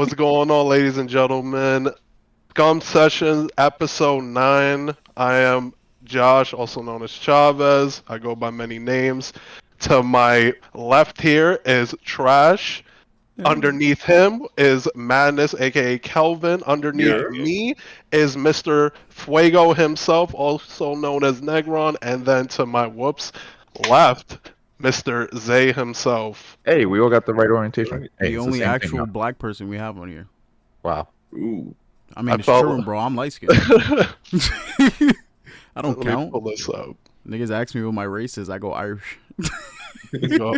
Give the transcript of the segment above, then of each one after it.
What's going on, ladies and gentlemen? SCUM Sessions, Episode 9. I am Josh, also known as Chavez. I go by many names. To my left here is Trash. Underneath him is Madness, aka Kelvin. Underneath Yeah. me is Mr. Fuego himself, also known as Negron. And then to my left, Mr. Zay himself. Hey, we all got the right orientation. Hey, The it's only same thing, actual huh? black person we have on here. Wow. Ooh. I mean, I it's felt- true, bro. I'm light skinned. I don't Let me count. pull this up. Niggas ask me what my race is. I go Irish.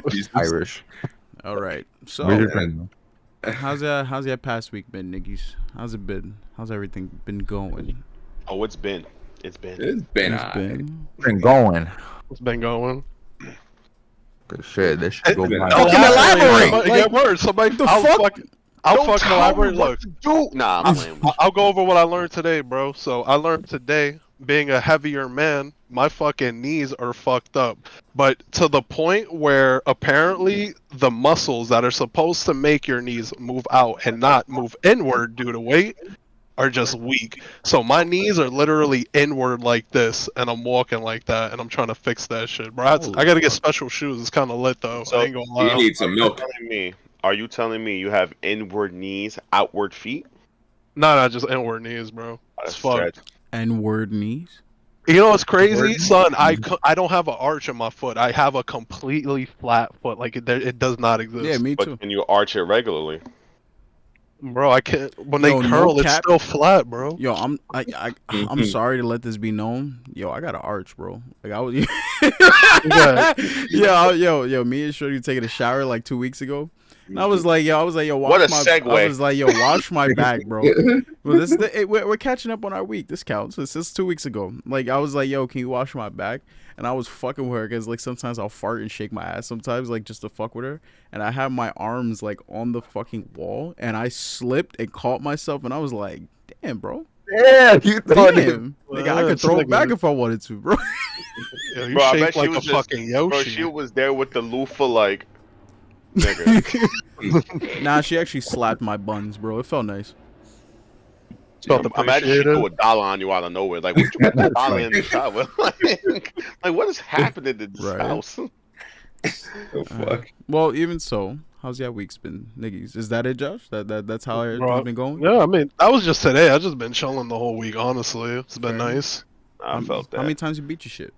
Jesus. Irish. All right. So, Where's your friend? how's that past week been, niggas? How's it been? How's everything been going? Oh, it's been. It's been It's alright. Been going. It's been going. Good shit. This should go by. Fucking elaborate! Somebody, Like, get words. Somebody, the I'll fuck? fucking elaborate. Look, Nah, I'm playing. I'll go over what I learned today, bro. So I learned today, being a heavier man, my fucking knees are fucked up. But to the point where apparently the muscles that are supposed to make your knees move out and not move inward due to weight are just weak. So my knees are literally inward like this, and I'm walking like that, and I'm trying to fix that shit, bro. I gotta get special shoes. It's kind of lit though. So, I ain't gonna You lie. need some milk. Are you telling me you have inward knees, outward feet? Nah, just inward knees, bro. That's It's fucked. stretch. N-word knees. You know what's crazy, Word. son? I don't have an arch in my foot. I have a completely flat foot. Like it does not exist. Yeah, me too. But can you arch it regularly? Bro, I can't. When they Yo, no curl, it's cap. still flat, bro. Yo, I'm sorry to let this be known. Yo, I got an arch, bro. Like I was. Yeah. yo. Me and Shorty taking a shower like 2 weeks ago. And I was like, yo, wash What a my. segue. I was like, yo, wash my back, bro. Well, we're catching up on our week. This counts. This is 2 weeks ago. Like I was like, yo, can you wash my back? And I was fucking with her because like sometimes I'll fart and shake my ass sometimes like just to fuck with her. And I had my arms like on the fucking wall and I slipped and caught myself and I was like, damn, bro. Yeah, you thought it. Damn. Nigga, I could throw it back if I wanted to, bro. Yo, you Bro, I bet shaped she like a was just- fucking Bro, Yoshi. she was there with the loofah, like, nigga. Nah, she actually slapped my buns, bro. It felt nice. Felt Imagine she appreciated. threw a dollar on you out of nowhere. Like, what you got that dollar in the shower? like, what is happening in this Right. house? Oh fuck. Well, even so, how's your week's been, niggas? Is that it, Josh? That's how everything's Bro, been going? Yeah, I mean, that was just today. I just been chilling the whole week. Honestly, it's been Fair. nice. I felt that. How many times you beat your shit?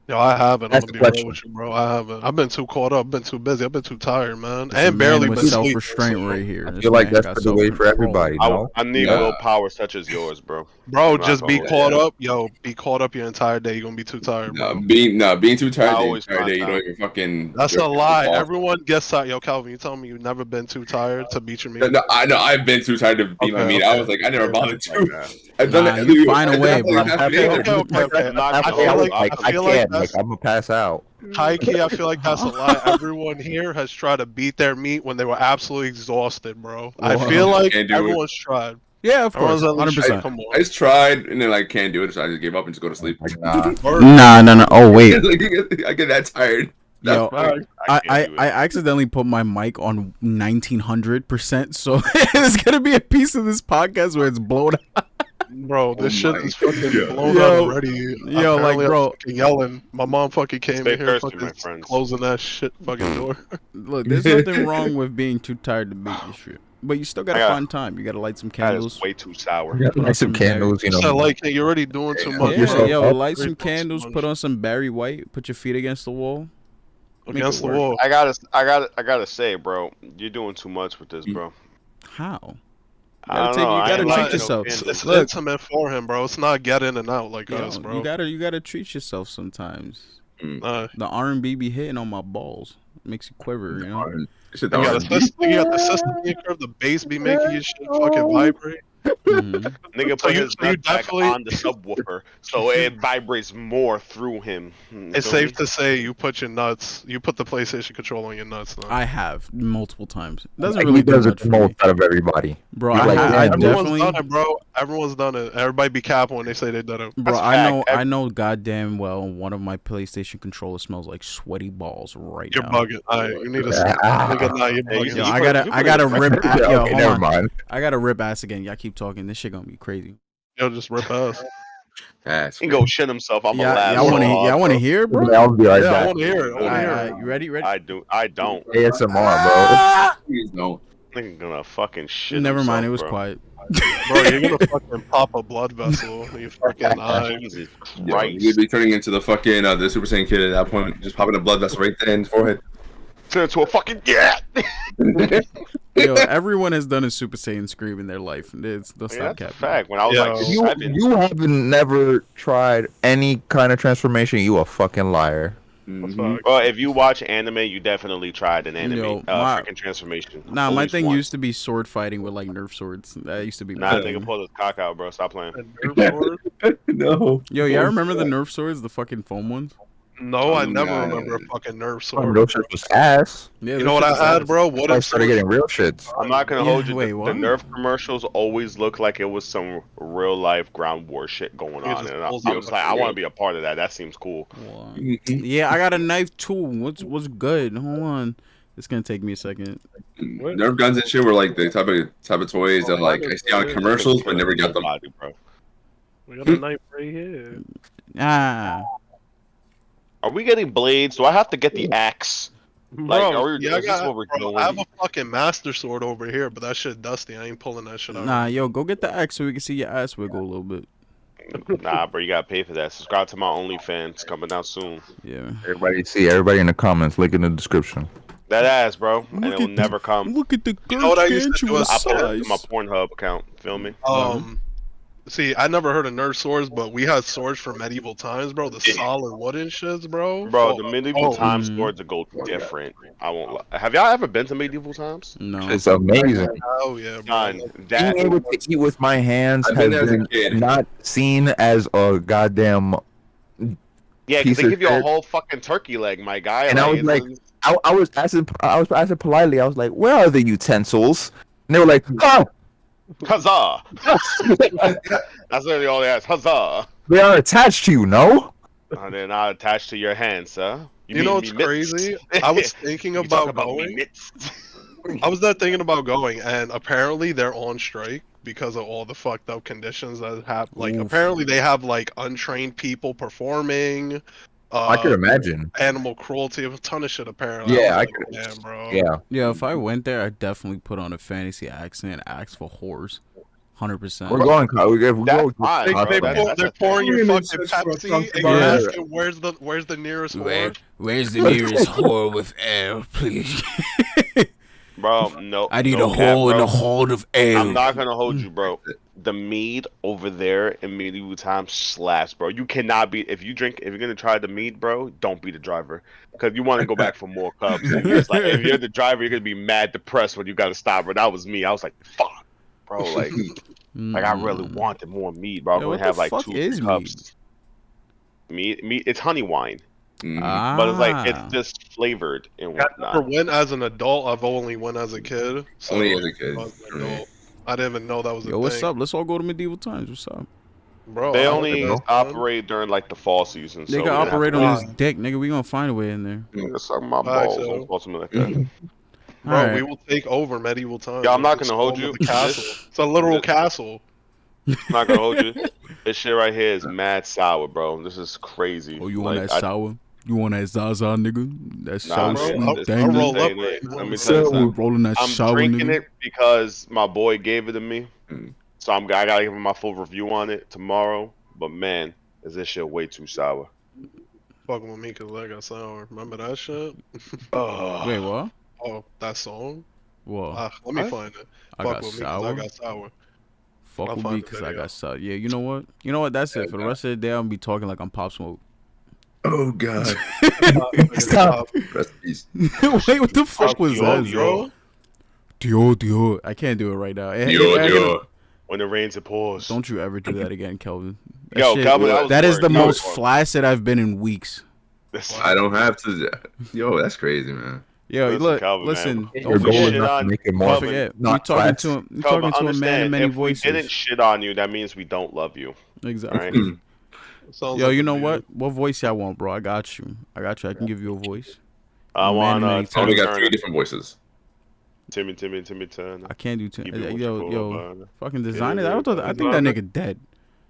Yo, I haven't. I'm That's gonna the be real question. with you, bro. I haven't. I've been too caught up. Been too busy. I've been too tired, man. It's a And barely man with been sleeping. self-restraint so- right here. I This feel like man that's got the way for self-control. everybody, no? I need Yeah. willpower such as yours, bro. Bro, I'm not just be gonna caught lie. up. Yo, be caught up your entire day. You're gonna be too tired, bro. Being too tired. I always You find don't out. even fucking. That's a jerk lie. off. Everyone gets tired. Yo, Calvin, you telling me you've never been too tired to beat your meat? No, I know. I've been too tired to beat my Okay, meat. okay. I was like, I never Okay. bothered to. Okay. I've done Nah, that. you find a I've way, done bro. that Okay, later. okay. Not I gonna feel hold like up. I feel like can't. that's I'm gonna pass out. high key. I feel like that's a lie. Everyone here has tried to beat their meat when they were absolutely exhausted, bro. I Wow. feel like Can't do it. everyone's tried. Yeah, of course. Everyone's at least 100%. tried. Come I on. just tried and then I can't do it, so I just gave up and just go to sleep. Like, nah. Nah. Oh, wait. Like, I get that tired. Yo, Alright. I can't do it. accidentally put my mic on 1900%, so there's gonna be a piece of this podcast where it's blown out. Bro, this Oh shit my is fucking God. blown Yo, out already. yo, like, Apparently I'm bro. fucking yelling. My mom fucking came Stay in here thirsty, my fucking friends. closing that shit fucking door. Look, there's nothing wrong with being too tired to beat your shit, but you still gotta I got- find time. You gotta light some That candles. is way too sour. Yeah, light some candles, you So know. like you're already doing too Yeah. much. Yeah, yourself yo, up. light some Pretty candles. much. Put on some Barry White. Put your feet against the wall. Make Against it the work. wall. I gotta say, bro, you're doing too much with this, bro. How? I gotta don't take- know. you I gotta ain't treat lighting no yourself. candles. It's Look. intimate for him, bro. It's not get in and out like Yo, us, bro. you gotta treat yourself sometimes. Nah. The R&B be hitting on my balls. Makes you quiver, you know. Shit, You got that the system, you got the system being curved, the bass be making your shit fucking vibrate. Mhm. Nigga So put you- his so you nut back definitely- on the subwoofer, so it vibrates more through him. It's Feel safe me? to say you put the PlayStation controller on your nuts. Then. I have multiple times. It doesn't Like, really he do does it much the for me, most out of everybody. bro. You're I, like, ha- I damn, Everyone's definitely, done it, bro. Everyone's done it. Everybody be capping when they say they did it. bro. That's I fact. know. I know. Goddamn well, one of my PlayStation controllers smells like sweaty balls right You're now. bugging. You need to stop. Nigga, nah, you're Hey, bugging. Yo, You I put- gotta, you I put gotta it in rip. the Yo, okay, hold never on. mind. I gotta rip ass again. Y'all keep talking. This shit gonna be crazy. Yo, just rip ass. That's He go shit himself. I'm gonna laugh. Y'all so want to, hard, y'all want to bro. hear, bro? I'll be right Yeah, I back. want to hear it. I All want to right, hear all it. right, you ready? Ready? I do. I don't. ASMR, bro. Please no. Nigga gonna fucking shit. Never mind. It himself, was bro. quiet. Bro, you're gonna fucking pop a blood vessel. You fucking eye. Jesus Yo, Christ. you'd be turning into the fucking the Super Saiyan kid at that point, just popping a blood vessel right there in his forehead. Turn into a fucking gat. Yo, everyone has done a Super Saiyan scream in their life. Let's Yeah, stop that's a capping. fact. When I was Yeah. like You 7, you haven't never tried any kind of transformation. You a fucking liar. Mhm. well, if you watch anime, you definitely tried an anime Yo, my- freaking transformation. Nah, At my least thing once. used to be sword fighting with like Nerf swords. That used to be Nah, my nigga, thing. pull his cock out, bro. Stop playing. A Nerf sword? No. Yo, y'all remember the Nerf swords, the fucking foam ones? No, I never Nah. remember a fucking Nerf Real sword. shit was ass. Yeah, You know what I had, bro? What I if started getting real shits. I'm not gonna Yeah, hold you. wait, The what? Nerf commercials always look like it was some real life ground war shit going He on, just and I'm pulls you just up. like, I want to be a part of that. That seems cool. What? Mhm. Yeah, I got a knife too. What's good? Hold on. It's gonna take me a second. Nerf guns and shit were like the type of toys that like I see on commercials but never got them. Nobody, bro. We got a knife right here. Ah, Are we getting blades? Do I have to get the axe? Like, Bro, are we, yeah, is this what we're bro, doing? I have a fucking master sword over here, but that shit dusty. I ain't pulling that shit out. nah, yo, go get the axe so we can see your ass wiggle a little bit. Nah, bro, you gotta pay for that. Subscribe to my OnlyFans coming out soon. Yeah. Everybody in the comments, link in the description. That ass, bro, and Look it'll at never come. Look at the know what I used to do gargantuan as I put it size. in my Pornhub account. Feel me? See, I never heard of Nerf swords, but we had swords from medieval times, bro. The solid wooden shits, bro. Bro, the medieval oh, times Mhm. swords go different. I won't lie. Have y'all ever been to medieval times? No. It's amazing. Oh yeah, bro. Son, that Being able to eat with my hands I've has been there as a been kid. not seen as a goddamn. yeah, because piece they of give you a shit. whole fucking turkey leg, my guy. And I was it's- I was asking politely. I was like, "Where are the utensils?" And they were like, "Huh, huzzah! That's literally all they ask. Huzzah! they are attached to you, no?" They're not attached to your hands, sir. You know what's mean mitts? crazy? I was thinking You talk about me going. mitts. I was not thinking about going, and apparently they're on strike because of all the fucked up conditions that have. Like, Oof. apparently they have like untrained people performing. I could imagine. Animal cruelty, a ton of shit. Apparently, Yeah, I I was like, damn, bro. Yeah, Yeah, if I went there, I'd definitely put on a fantasy accent, ask for whores. 100%. we're going. If we That's go, fine, They, bro. they're pouring your Really fucking search for a Pepsi, drunk and you're bar. asking where's the nearest whore? Where's the nearest whore with air, please? Bro, no. I need no a cap, hole in bro. the hold of air. I'm not gonna hold you, bro. The mead over there in medieval times slaps, bro. You cannot be if you're gonna try the mead, bro. Don't be the driver because you want to go back for more cups. And you're just like, if you're the driver, you're gonna be mad depressed when you gotta stop. But that was me. I was like, fuck, bro. Like I really wanted more mead, bro. I'm Yo, gonna what the have like fuck 2 is cups. Mead, it's honey wine, Mhm. but it's like Ah. it's just flavored and I never whatnot. went as an adult. I've only went as a kid. So Only as a kid, I was for an me. adult. I didn't even know that was a Yo, what's thing. up? Let's all go to medieval times. What's up? Bro, They I only don't know. operate during like the fall season. They so can we're gonna have operate to on wait. this dick, nigga. We gonna find a way in there. Nigga, suck my Facts, balls. yo. Don't talk to me like that. Bro, Alright. we will take over medieval times. Yeah, I'm not It's gonna hold home you. of the castle. This- It's a literal this- castle. I'm not gonna hold you. This shit right here is mad sour, bro. This is crazy. Oh, you want Like, that sour? You want that Zaza, nigga? That Nah, sour bro, sweet I'll thing, roll nigga? up Hey, right let now. me tell you So something. rolling that I'm sour, drinking nigga. it because my boy gave it to me. Mm. So I gotta give him my full review on it tomorrow. But man, is this shit way too sour. Fucking with me because I got sour. Remember that shit? Oh, Wait, what? Oh, that song? Whoa. Let me What? find it. I Fuck got with me because I sour. got sour. Fuck I'll with find me the because I video. got sour. Yeah, you know what? You know what? That's it. For the rest of the day, I'm gonna be talking like I'm Pop Smoke. Oh god. Stop. Rest in peace. Wait, what the fuck was Yo, that? yo. Dior. I can't do it right now. Yo, yo. When it rains, it pours. Don't you ever do that again, Kelvin. That Yo, shit- Calvin, that was that is the work. That most was flaccid I've been in weeks. I don't have to. Yo, that's crazy, man. Yo, Listen, look, Calvin, listen. man. Your Don't goal is forget. not to on- make it Don't more. Calvin, forget. You Not talking flat. to him. You Calvin, talking to a man understand, of many if voices. we didn't shit on you, that means we don't love you. Exactly. Right? Sounds Yo, like you a know dude. what voice y'all want, bro? I got you. I can give you a voice. I Man want of many Oh, Timmy we got Turner. 3 different voices. Timmy Turner. I can't do Keep it yo, wishful, yo, man. fucking designer. Yeah, I think that nigga dead.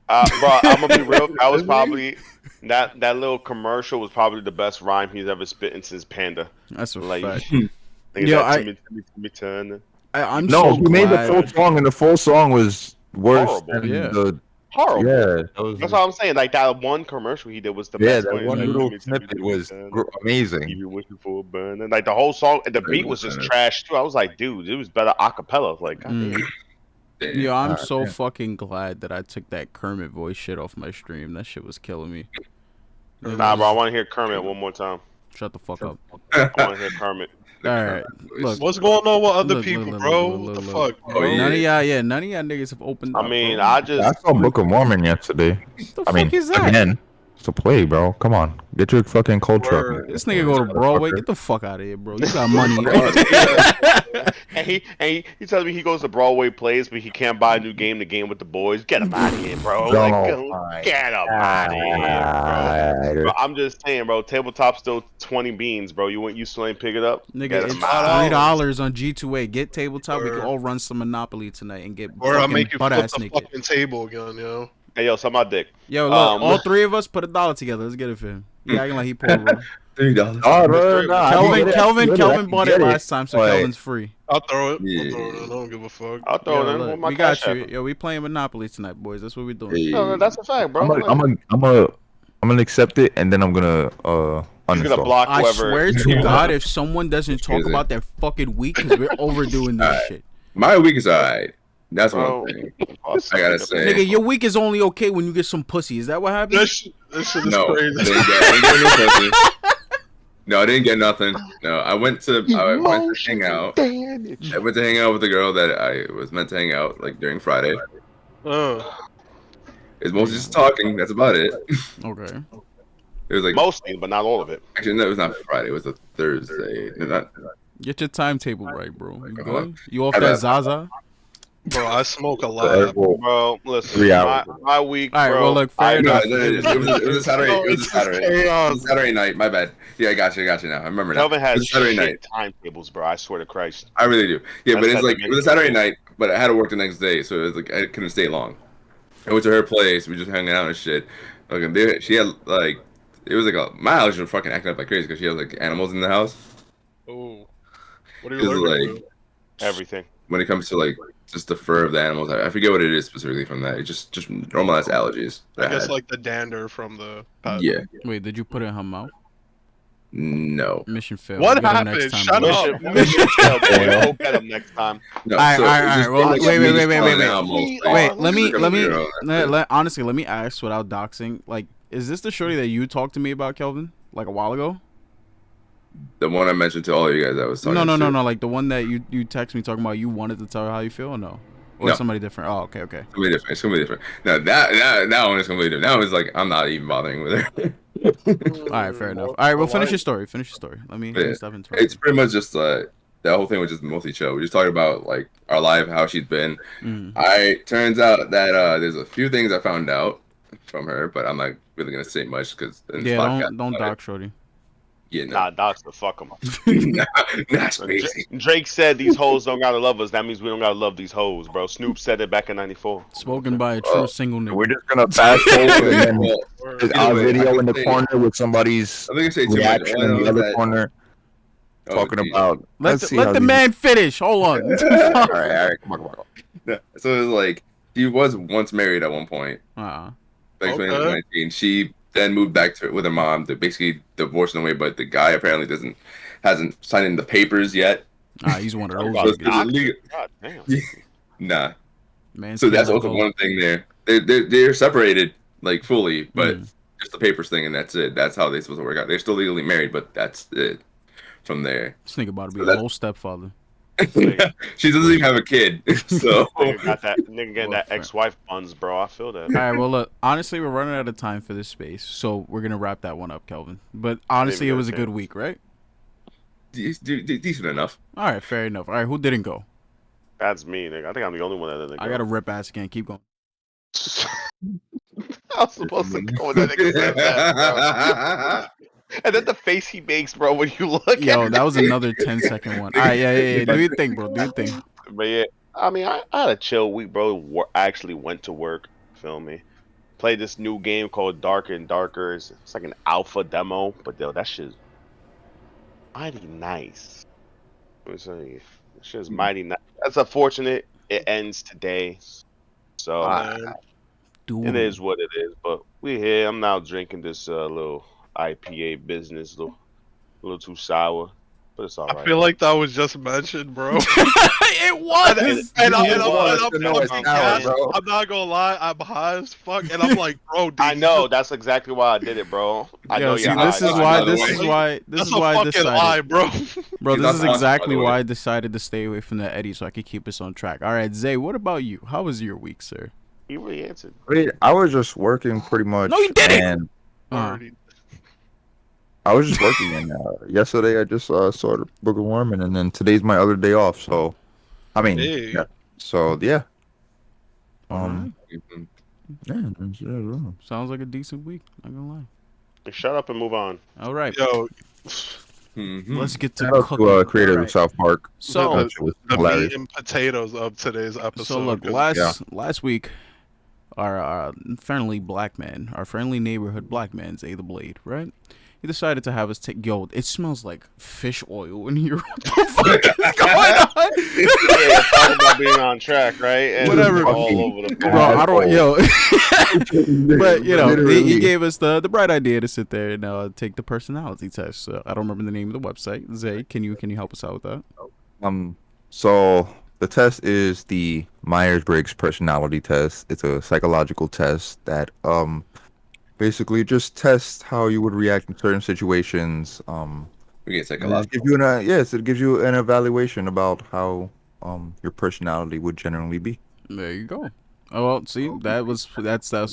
Bro, I'm gonna be real. That was Is he? probably that little commercial was probably the best rhyme he's ever spitting since Panda. That's a Like, fact. think Yo, that I- Timmy Turner. I'm No, so he made the glad. full song, and the full song was worse Horrible. than Yeah. the. Horrible. Yeah, that was. That's what I'm saying. Like that one commercial he did was the Yeah, best that one. one Like, little Timmy snippet was Turner. Keep amazing. you wishing for a burning. Like the whole song, the beat was just trash too. I was like, dude, it was better acapella. Like, goddamn. Damn. Yo, I'm Ah, so damn. fucking glad that I took that Kermit voice shit off my stream. That shit was killing me. Nah, bro, I want to hear Kermit one more time. Shut the fuck up. I want to hear Kermit. The All Kermit right, voice. look. What's going on with other Look, people, look, bro? look, What the look, fuck, Oh, bro? yeah. None of y'all niggas have opened up. I mean, bro. I I just saw Book of Mormon yesterday. What the fuck is that? Again, it's a play, bro. Come on, get your fucking culture up. Word. This nigga go to Broadway. Get the fuck out of here, bro. You got money. and he tells me he goes to Broadway plays, but he can't buy a new game to game with the boys. Get him out of here, bro. No, Like, no. get him out of here, bro. Bro, I'm just saying, bro. Tabletop still 20 beans, bro. You still ain't pick it up. Nigga, Get it's him out. $3 on G2A. Get tabletop. We can all run some Monopoly tonight and get Or I'll fucking make you butt flip ass the naked. fucking table again, yo. Hey, yo, suck my dick. Yo, look, all three of us put $1 together. Let's get it for him. He acting like he poor, bro. $3. Oh, bro, nah, I Kelvin, get it. Kelvin bought it last time, so Like, Kelvin's free. I'll throw it. Yeah. I'll throw it in. I don't give a fuck. I'll throw Yo, it in look, with my we got cash you. app. Yo, we playing Monopoly tonight, boys. That's what we doing. Hey. No, that's a fact, bro. I'm gonna accept it, and then I'm gonna He's gonna uninstall. block I whoever. swear to God, if someone doesn't talk Crazy. about their fucking week, because we're overdoing this Alright. shit. My week is alright. That's Bro. one thing. I gotta say. Nigga, your week is only okay when you get some pussy. Is that what happened? This shit is No, I crazy. didn't get no pussy. No, I didn't get nothing. No, I went to hang out. I went to hang out with a girl that I was meant to hang out like during Friday. It's mostly just talking. That's about it. Okay. It was like Mostly, but not all of it. actually no, it was not Friday. It was a Thursday. No, not, Get your timetable right, bro. You Come good? on. You off I that got- Zaza? Bro, I smoke a lot. Bro, listen. 3 hours. My week, All right, bro. well, look, fair no, enough. it was a Saturday. It was a It's Saturday. It chaos. was a Saturday night. My bad. Yeah, I got you now. I remember now. Kelvin It has was a Saturday shit night. timetables, bro. I swear to Christ. I really do. Yeah, but That's it's like like it was a Saturday night, but I had to work the next day, so it was like I couldn't stay long. I went to her place. We just hanging out and shit. Like, she had like it was like my house was fucking acting up like crazy because she had like animals in the house. Ooh. What are It you was allergic like to? Everything. when it comes to like just the fur of the animals, I forget what it is specifically from that. It's just normalized allergies. that I guess had. like the dander from the pet. Yeah. Wait, did you put it in her mouth? No. Mission failed. What We'll get him happened? next time, Shut boys. up. Mission failed, boy. Go get him next time. No. Alright, so alright, it's just- alright, well, it's wait, me wait, just wait, calling wait, animals, wait. like, Wait, let me, just let me, coming here on that. honestly, let me ask without doxing. Like, is this the shorty that you talked to me about, Kelvin? Like a while ago? The one I mentioned to all of you guys, I was talking No, to. no. Like the one that you text me talking about. You wanted to tell her how you feel, or no? Or No. somebody different? Oh, okay. It's gonna be different. It's gonna be different. No, that one is gonna be different. That one's like I'm not even bothering with her. All right, fair enough. All right, well, finish your story. Finish your story. Let me Yeah. stop interrupting. It's pretty much just that whole thing was just mostly chill. We just talking about like our life, how she's been. Turns out that there's a few things I found out from her, but I'm not really gonna say much because Yeah, don't dox shorty. Yeah, Nah, no, Doc's the fuck him. that's crazy. Drake said these hoes don't gotta love us. That means we don't gotta love these hoes, bro. Snoop said it back in '94. Spoken by a true single We're nigga. just gonna fast forward and then Well, there's either our way, I video can in the say- corner with somebody's I'm not gonna say too much. reaction All I in know the is other that- corner Oh, talking geez. about. Let see how the these- man finish. Hold on. all right, come on. Yeah, so it was like she was once married at one point. Uh-uh. Back in Okay. 2019. She then moved back to with her mom to basically divorce in a way, but the guy apparently hasn't signed in the papers yet. He's one of those So it's niggas. illegal. God damn. Nah. Man, So that's also one thing there. They're separated like fully, but Mm. just the papers thing, and that's it. That's how they're supposed to work out. They're still legally married, but that's it from there. This nigga about to be So a that- whole stepfather. She doesn't even have a kid, so Nigga getting Well, that ex-wife buns, bro. I feel that. All right, well, look, honestly, we're running out of time for this space, so we're gonna wrap that one up, Kelvin. But honestly, it get a was a good chance. week, right? decent enough. All right, fair enough. All right, who didn't go? That's me, nigga. I think I'm the only one that didn't I go. got to rip ass again. Keep going. I was supposed to go when that nigga said that, bro. And then the face he makes, bro, when you look Yo, at that was another 10-second one. All right, yeah. Do your thing, bro. Do your thing. But yeah, I mean, I had a chill week, bro. I actually went to work. Feel me? Played this new game called Darker and Darker. It's like an alpha demo, but yo, that shit's mighty nice. Let me tell you, that shit's mighty nice. That's unfortunate. It ends today, so Man, it Dude. is what it is. But we here. I'm now drinking this little IPA business, little too sour, but it's all I right. feel like that was just mentioned, bro. It was. And You want us to know it's fucking sour, gassed. bro. I'm not gonna lie, I'm high as fuck, and I'm like, bro, dude, I know that's exactly why I did it, bro. I know Yo, you're see, high. this is by why. the This way. is why. This that's is a why I fucking decided. lie, bro. Bro, He's this not is sponsored, by exactly the way. why I decided to stay away from the Eddie so I could keep us on track. All right, Zay, what about you? How was your week, sir? You already answered. Wait, I was just working pretty much. No, you didn't! And Already. I was just working, and yesterday I just saw the Book of Mormon, and then today's my other day off. So, I mean, Hey. yeah. So yeah, Alright. Mhm. yeah. Sounds like a decent week. Not gonna lie. Shut up and move on. All right, Yo, Mhm. let's get to Shout out cooking. to creators Alright. of South Park. So, That shit was the hilarious. meat and potatoes of today's episode. so look, 'cause last week, our friendly black man, our friendly neighborhood black man, Zay the Blade, right? He decided to have us take. Yo, it smells like fish oil in here. What the fuck is going on? Yeah, talk about being on track, right? And Whatever. all over the place. Bro, I don't. Yo, but you know, he Literally. gave us the bright idea to sit there and take the personality test. So I don't remember the name of the website. Zay, can you help us out with that? So the test is the Myers-Briggs personality test. It's a psychological test that basically just tests how you would react in certain situations. We get And psychological. it gives you it gives you an evaluation about how your personality would generally be. There you go. Oh well, see, so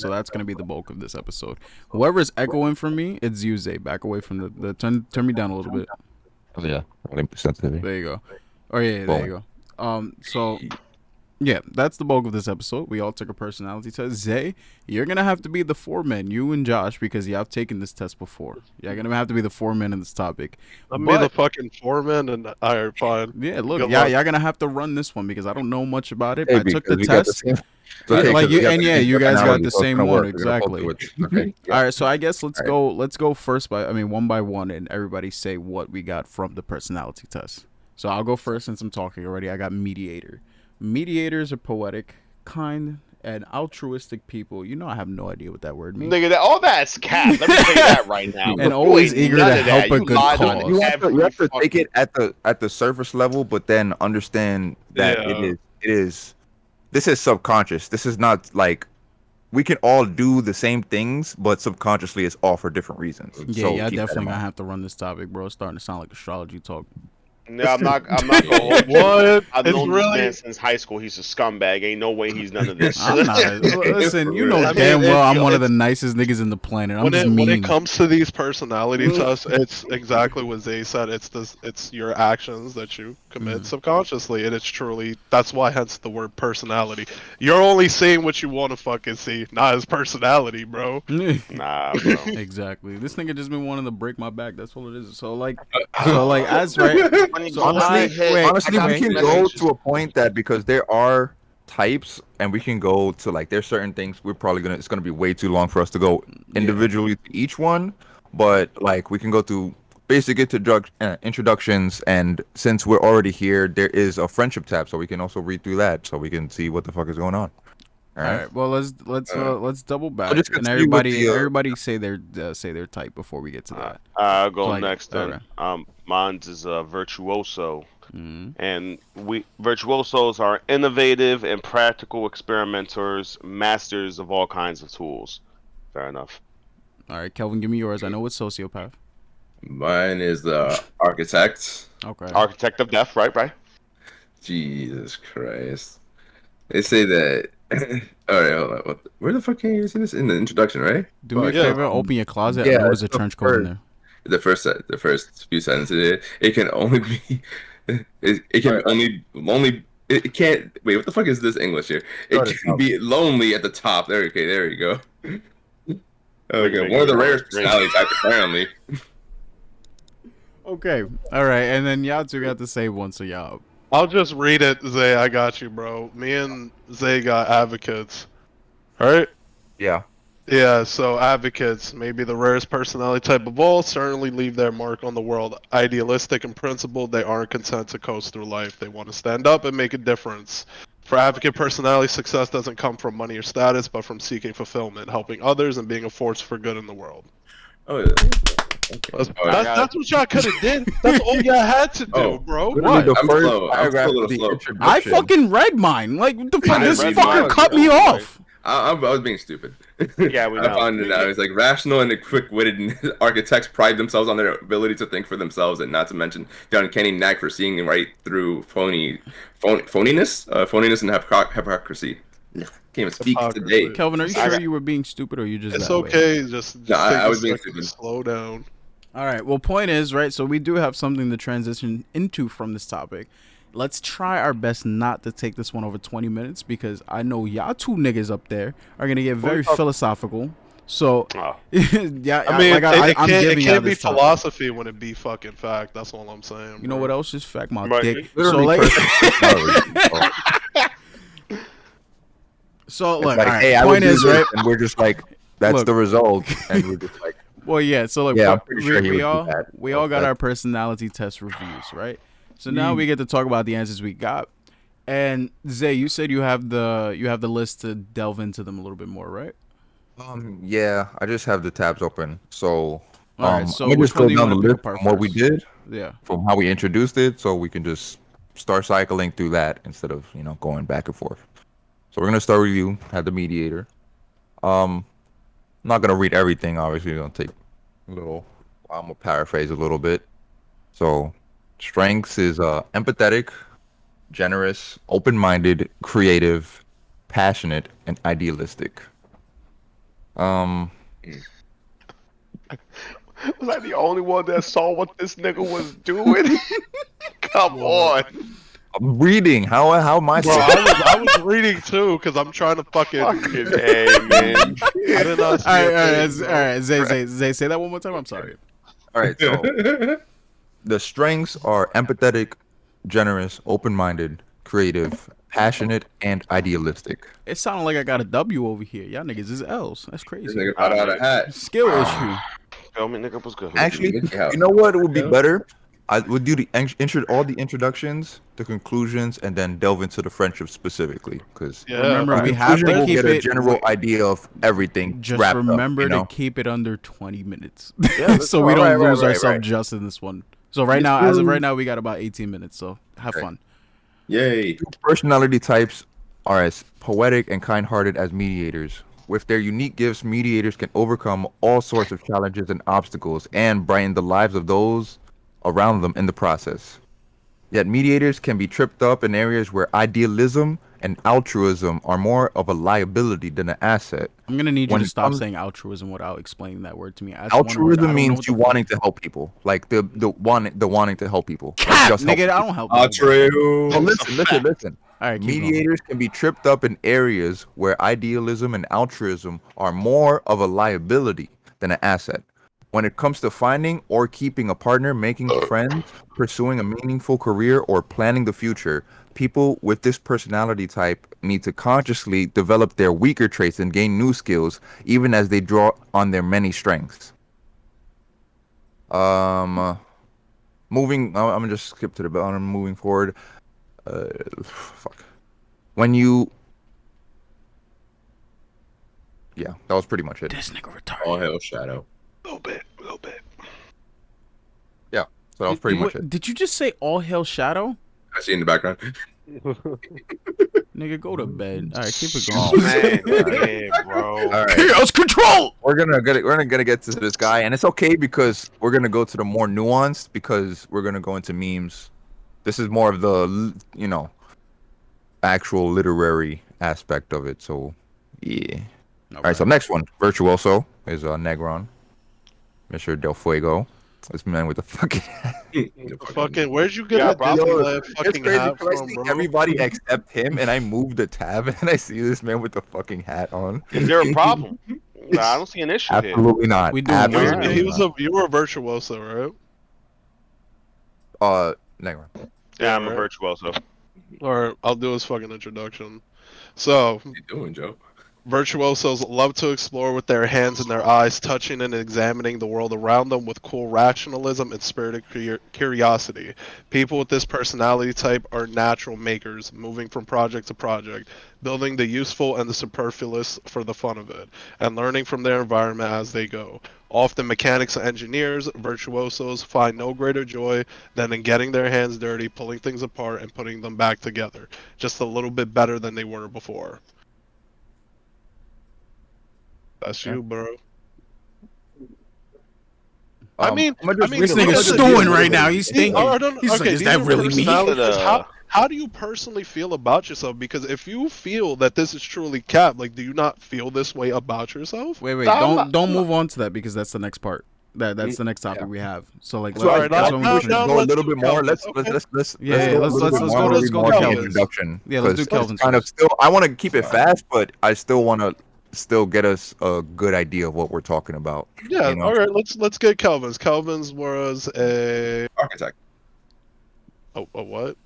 that's gonna be the bulk of this episode. Whoever's echoing from me, it's you, Zay. Back away from the turn me down a little bit. Oh yeah, sensitivity. There you go. Oh yeah, there you go. So yeah, that's the bulk of this episode. We all took a personality test. Zay, you're gonna have to be the foreman, you and Josh, because you have taken this test before. You're gonna have to be the foreman in this topic. I'm be the But fucking foreman, and alright, fine. yeah, look, Good yeah, luck. you're gonna have to run this one because I don't know much about it. Hey, I took because the we got test. same- it's Yeah, okay, like 'cause you- we have and the yeah, same you guys got personality, the so it's same gonna one, work. We're gonna pull exactly. through it. Okay. All right, so I guess let's All go. Let's go first one by one, and everybody say what we got from the personality test. So I'll go first since I'm talking already. I got mediator. Mediators are poetic, kind, and altruistic people. You know, I have no idea what that word means. Nigga, all that's cap. Let me tell you that right now. And You always ain't eager none to of help that. a You good lied cause. on You have to every take it at the surface level, but then understand that Yeah. it is this is subconscious. This is not like we can all do the same things, but subconsciously it's all for different reasons. Yeah, So yeah, I keep that in definitely gonna mind. have to run this topic, bro. It's starting to sound like astrology talk. Yeah, I'm not gonna hold you. What? I've It's known this really. man since high school. He's a scumbag. Ain't no way he's none of this. I'm not. Listen, you know I mean, damn well I'm one of the it's- nicest niggas in the planet. I'm When just it mean. comes to these personality tests, it's exactly what Zay said. It's your actions that you commit subconsciously, and it's truly that's why hence the word personality. You're only seeing what you want to fucking see, not his personality, bro. Nah, bro. Exactly. This nigga just been wanting to break my back. That's all it is. So like as right. So Honestly, we can go messages. to a point that because there are types, and we can go to like there's certain things we're probably it's gonna be way too long for us to go individually to each one, but like we can go through basic introductions, and since we're already here, there is a friendship tab, so we can also read through that, so we can see what the fuck is going on. All All right. right. Well, let's double back, just and continue with everybody say their type before we get to that. I'll go Like, next then. Mine's is virtuoso, Mhm. and virtuosos are innovative and practical experimenters, masters of all kinds of tools. Fair enough. All right, Kelvin, give me yours. I know it's sociopath. Mine is the architect. Okay. Architect of death, right? Jesus Christ. They say that. All right, hold on. Where the fuck can you see this in the introduction, right? Do me a Fuck. Yeah. favor, open your closet. I yeah, know there's a it's the trench coat in first. there. The first few sentences. It can only be. It can Alright, only. It can't. Wait, what the fuck is this English here? It Start it can out. be lonely at the top. There. Okay, there you go. Okay, make one of the it rarest drink. personality types apparently. Okay, all right, and then y'all two got to say one, so y'all. I'll just read it, Zay. I got you, bro. Me and Zay got advocates. Alright? Yeah. Yeah, so advocates, maybe the rarest personality type of all, certainly leave their mark on the world. Idealistic and principled, they aren't content to coast through life. They want to stand up and make a difference. For advocate personality, success doesn't come from money or status, but from seeking fulfillment, helping others, and being a force for good in the world. Oh, yeah. That's what y'all could have did. That's all y'all had to do, Oh, bro. Literally the I'm first slow. I'm paragraph still a of the little slow. introduction. I fucking read mine. Like, what the fuck? I This read fucker mine, cut me yeah, off. I was being stupid. Yeah, we I know. found it out. It's like rational and quick-witted architects pride themselves on their ability to think for themselves, and not to mention the uncanny knack for seeing right through phoniness and hypocrisy. Ugh, can't even speak Hypocrisy. today. Kelvin, are you I sure got- you were being stupid, or you just It's that way? okay. Just No, I take a was being second stupid. to slow down. All right. Well, point is, right, so we do have something to transition into from this topic. Let's try our best not to take this one over 20 minutes because I know y'all two niggas up there are going to get very philosophical. So, Oh. yeah, I mean, I'm giving it y'all can't be this topic. philosophy when it be fucking fact. That's all I'm saying. You know what else is fact? My Right. dick. So, Literally like, personality. so It's look, like, all right, hey, I would point do is, this, right? and we're just like, that's Look. the result, and we're just like, Well, yeah. So like, Yeah, I'm pretty sure he would we do all that. we all got Okay. our personality test reviews, right? So now we get to talk about the answers we got. And Zay, you said you have the list to delve into them a little bit more, right? yeah, I just have the tabs open, so All right. So I'm gonna which just one go do you down the want to pick list apart from what we first? did, Yeah. from how we introduced it, so we can just start cycling through that instead of going back and forth. So we're gonna start with you, have the mediator. I'm not gonna read everything, obviously. It's gonna take a little. I'm gonna paraphrase a little bit. So, strengths is empathetic, generous, open-minded, creative, passionate, and idealistic. Um, Was I the only one that saw what this nigga was doing? Come on. I'm reading. How am I? Bro, I was reading too because I'm trying to fucking. Fucking A, man. I did not see All right. a All thing, right. bro. All right. Zay, say that one more time. I'm sorry. All right. So the strengths are empathetic, generous, open-minded, creative, passionate, and idealistic. It sounded like I got a W over here. Y'all niggas is L's. That's This crazy. nigga got out a hat. Skill issue. Tell me, nigga, was good. Actually, Mickey House. you know what? It would be better. I would do the all the introductions, the conclusions, and then delve into the friendship specifically. Because Yeah, Remember, bro. we have to we'll keep get a it. general idea of everything. Just wrapped remember up, you know? to keep it under 20 minutes, let's so go. we don't Right, lose right, ourselves right. just in this one. So right now, as of right now, we got about 18 minutes. So have Okay. fun. Yay. Personality types are as poetic and kind-hearted as mediators. With their unique gifts, mediators can overcome all sorts of challenges and obstacles and brighten the lives of those around them in the process. Yet mediators can be tripped up in areas where idealism and altruism are more of a liability than an asset. I'm gonna need you When to it stop comes- saying altruism without explaining that word to me. That's one word. I Altruism don't know means what you the fuck- wanting to help people, like the wanting to help people. Like Cap, just nigga, helping I people. don't help. nobody. True. Oh, listen. All right, keep going. Mediators can be tripped up in areas where idealism and altruism are more of a liability than an asset. When it comes to finding or keeping a partner, making friends, pursuing a meaningful career, or planning the future, people with this personality type need to consciously develop their weaker traits and gain new skills, even as they draw on their many strengths. Moving, I'm gonna just skip to the bottom. Moving forward. Fuck. When you, yeah, that was pretty much it. This nigga All retarded. hell shadow. A little bit. Yeah, so that was pretty much What- it. Did you just say all hail shadow? I see in the background. Nigga, go to bed. All right, keep it Oh, going. Man, yeah, bro. All right, Chaos control. we're gonna get to this guy, and it's okay because we're gonna go to the more nuanced because we're gonna go into memes this is more of the actual literary aspect of it. So yeah. All right. So next one, virtuoso is Negron, Mr. Del Fuego. This man with the fucking Fucking, where'd you get Yeah, that bro. Disneyland it's fucking crazy hat because I from, see bro? everybody except him, and I move the tab, and I see this man with the fucking hat on. Is there a problem? Nah, I don't see an issue here. Absolutely not. We doing You, weird? Absolutely not. you were a virtuoso, right? Negron. Yeah, I'm a right. virtuoso. Or I'll do his fucking introduction. So, What you doing, Joe? virtuosos love to explore with their hands and their eyes, touching and examining the world around them with cool rationalism and spirited curiosity. People with this personality type are natural makers, moving from project to project, building the useful and the superfluous for the fun of it, and learning from their environment as they go. Often mechanics and engineers, virtuosos find no greater joy than in getting their hands dirty, pulling things apart, and putting them back together, just a little bit better than they were before. That's Yeah. you, bro. I mean, I'm gonna just This read a- I'm nigga's gonna just read a stewing little right bit now. of He's it. thinking. He's like, okay, is these that are really me? personalities. Uh, How do you personally feel about yourself? Because if you feel that this is truly cap, like, do you not feel this way about yourself? Wait, Nah, I'm don't not- move on to that because that's the next part. That's the next topic Yeah. we have. So like, So I, Alright, I now- think now- we should now go a let's little do bit more. Kelvin's, Let's okay. Yeah, go a let's little bit go more. to Let's go to Kelvin's. introduction. Yeah, let's do 'Cause Kelvin's kind of first. still. I want to keep it fast, but I still want to still get us a good idea of what we're talking about. Yeah, You know? all right. Let's get Kelvin's. Kelvin's was a Architect. what?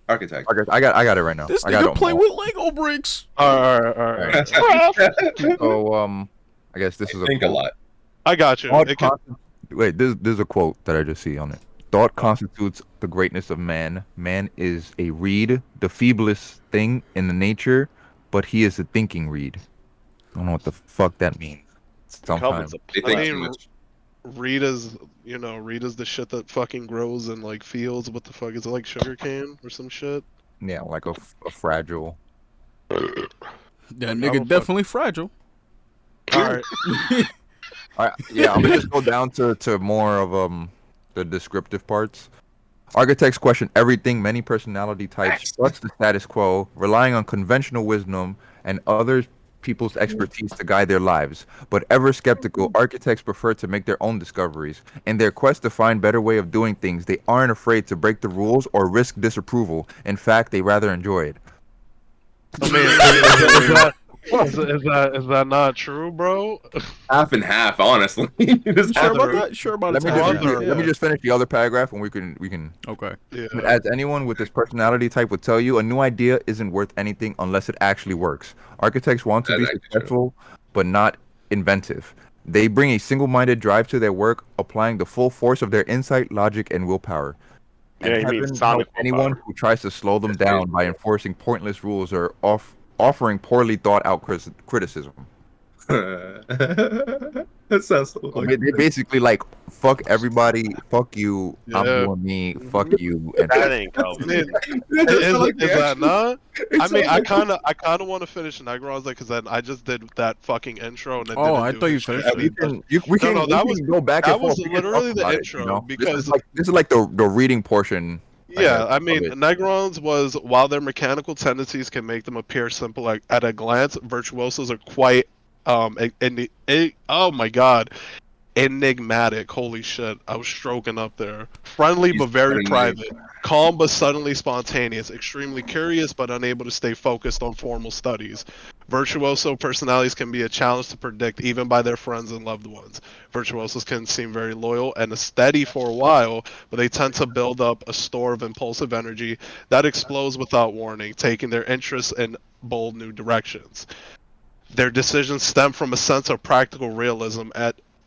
Architect. I got it right now. This I got nigga it play all. with Lego bricks. All right. So I guess this is a Think a quote. lot. I got you. Thought It can, Wait, there's a quote that I just see on it. Thought constitutes the greatness of man. Man is a reed, the feeblest thing in the nature, but he is a thinking reed. I don't know what the fuck that means. Kelvin's Sometimes. They a think I too mean, much. Rita's, Rita's the shit that fucking grows in like fields. What the fuck is it, like sugarcane or some shit? Yeah, like a fragile. That I nigga don't definitely fragile. All right. Yeah, I'm gonna just go down to more of the descriptive parts. Architects question everything, many personality types, trust the status quo, relying on conventional wisdom and other people's expertise to guide their lives. But ever skeptical, architects prefer to make their own discoveries. In their quest to find better way of doing things, they aren't afraid to break the rules or risk disapproval. In fact, they rather enjoy it. I mean, is that not true, bro? Half and half, honestly. Just Sure half about and- that? Sure about Let it? me Well, just brother, let me just finish the other paragraph, and we can. Okay. Yeah. But as anyone with this personality type would tell you, a new idea isn't worth anything unless it actually works. Architects want to That's be actually true. successful, but not inventive. They bring a single-minded drive to their work, applying the full force of their insight, logic, and willpower. And Yeah, he means heaven sonic help anyone willpower. who tries to slow them That's down by enforcing pointless rules or offering poorly thought out criticism. That sounds so So they basically like fuck everybody, fuck you, I'm Yeah. doing me, fuck you, and That ain't I Kelvin. mean, That doesn't is, sound like is the that actual- not? it I mean, sounds I like- kind of want to finish Negron's because then I just did that fucking intro and then Oh, didn't I do thought you his shit. finished we can we can, no, we that can was- go back that and forth. was We can literally talk the about intro, it, because- this is like the reading portion. I Yeah, guess, I of mean, it. Negron's was, while their mechanical tendencies can make them appear simple at a glance, virtuosos are quite, oh my god, enigmatic. Holy shit, I was stroking up there. Friendly He's but very funny. private. Calm but suddenly spontaneous. Extremely curious but unable to stay focused on formal studies. Virtuoso personalities can be a challenge to predict even by their friends and loved ones. Virtuosos can seem very loyal and steady for a while, but they tend to build up a store of impulsive energy that explodes without warning, taking their interests in bold new directions. Their decisions stem from a sense of practical realism.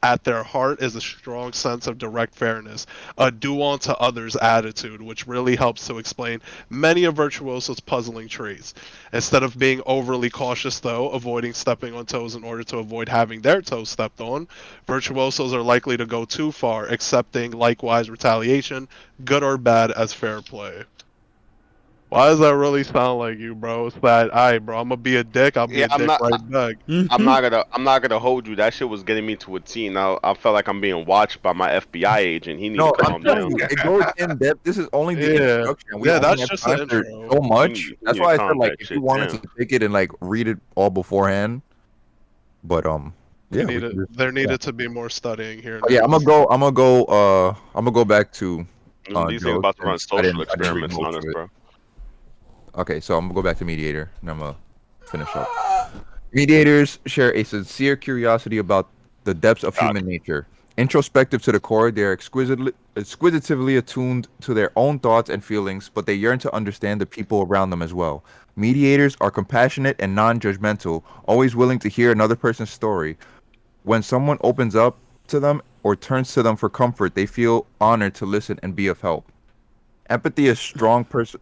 At their heart is a strong sense of direct fairness, a do unto others attitude, which really helps to explain many of Virtuoso's puzzling traits. Instead of being overly cautious, though, avoiding stepping on toes in order to avoid having their toes stepped on, Virtuosos are likely to go too far, accepting likewise retaliation, good or bad, as fair play. Why does that really sound like you, bro? It's that, alright, bro. I'm gonna be a dick. I'll be Yeah, a dick right back. I'm not gonna hold you. That shit was getting me to a T. Now I felt like I'm being watched by my FBI agent. He need to No, I'm calm telling down. you, it goes in depth. This is only the Yeah, introduction. We yeah. only That's have just time the for intro. so much. That's need why to I said calm like that if you shit wanted down. to take it and like read it all beforehand, but We yeah, we can needed. just There yeah. needed to be more studying here. But yeah, I'm gonna Niggas. go. I'm gonna go. I'm gonna go back to These niggas Joe about to run since I social didn't read experiments most on us, of it. bro. Okay, so I'm gonna go back to mediator and I'm gonna finish up. Mediators share a sincere curiosity about the depths of God. human nature. Introspective to the core, they are exquisitively attuned to their own thoughts and feelings, but they yearn to understand the people around them as well. Mediators are compassionate and non-judgmental, always willing to hear another person's story. When someone opens up to them or turns to them for comfort, they feel honored to listen and be of help. Empathy is strong person.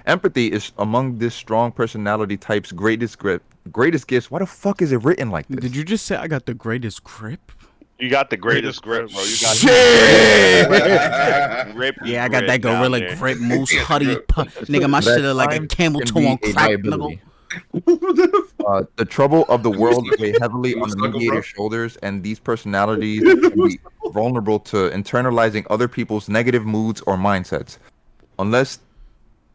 Empathy is among this strong personality type's greatest gifts. Why the fuck is it written like this? Did you just say I got the greatest grip? You got the Greatest greatest grip, grip. bro. You got Shit! that grippy Yeah, I got that grip down gorilla there. grip, moose Yeah, hoodie. grip. Nigga, my But at shit look like a times camel can toe be on a crack, nigga. liability. The trouble of the world weigh heavily on the Sucker, bro. mediator's shoulders, and these personalities can be vulnerable to internalizing other people's negative moods or mindsets. Unless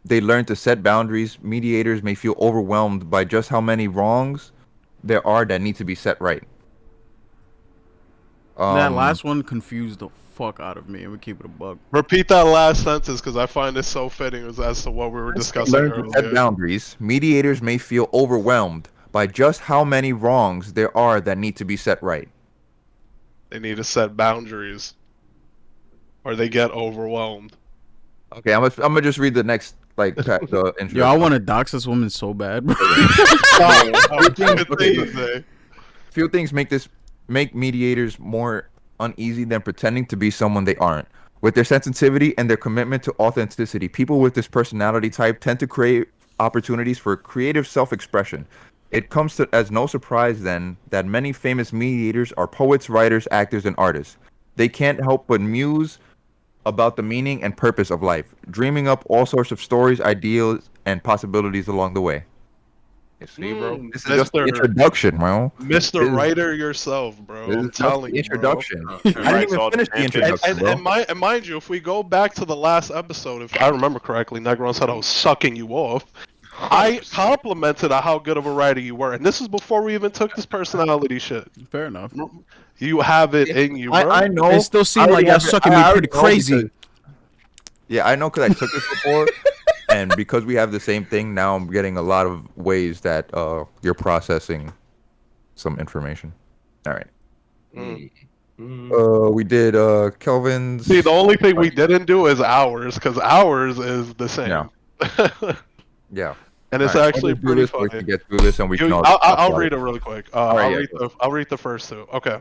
they learn to set boundaries, mediators may feel overwhelmed by just how many wrongs there are that need to be set right. That Um, last one confused the fuck out of me, and we keep it a bug. Repeat that last sentence because I find it so fitting as to what we were Unless they discussing learn to set earlier. boundaries, mediators may feel overwhelmed by just how many wrongs there are that need to be set right. They need to set boundaries, or they get overwhelmed. Okay, I'm gonna just read the next the Yo, I introduction. want to dox this woman so bad, bro. Good thing you say. Few things make mediators more uneasy than pretending to be someone they aren't. With their sensitivity and their commitment to authenticity, people with this personality type tend to create opportunities for creative self-expression. It comes as no surprise then that many famous mediators are poets, writers, actors, and artists. They can't help but muse about the meaning and purpose of life, dreaming up all sorts of stories, ideals, and possibilities along the way. You see, bro? This is just the Mr. introduction, bro. Mr. This, Writer yourself, bro. this I'm is just telling the you, bro. introduction. He I didn't writes even all the finish the fanfics. introduction, bro. And mind you, if we go back to the last episode, if I remember correctly, Negron said I was sucking you off. I complimented on how good of a writer you were, and this is before we even took this personality shit. Fair enough. You have it in you, bro. I know. It still seemed like y'all sucking me pretty crazy. Yeah, I know because I took this before, and because we have the same thing now, I'm getting a lot of ways that you're processing some information. All right. We did Kelvin's. See, the only thing we didn't do is ours, because ours is the same. Yeah. Yeah. And it's All right, actually I'll just do pretty this so we funny. can get through this, and we can all. I'll read it really quick. right, yeah, I'll read the first two. Okay.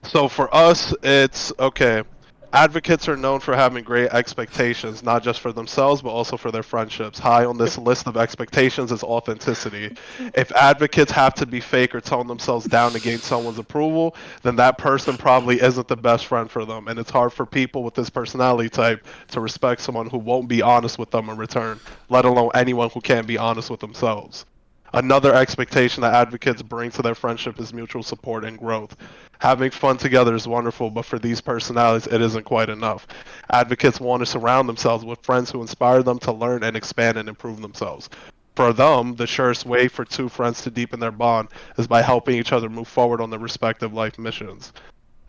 So for us, it's okay. Advocates are known for having great expectations, not just for themselves, but also for their friendships. High on this list of expectations is authenticity. If advocates have to be fake or tone themselves down to gain someone's approval, then that person probably isn't the best friend for them. And it's hard for people with this personality type to respect someone who won't be honest with them in return, let alone anyone who can't be honest with themselves. Another expectation that advocates bring to their friendship is mutual support and growth. Having fun together is wonderful, but for these personalities, it isn't quite enough. Advocates want to surround themselves with friends who inspire them to learn and expand and improve themselves. For them, the surest way for two friends to deepen their bond is by helping each other move forward on their respective life missions.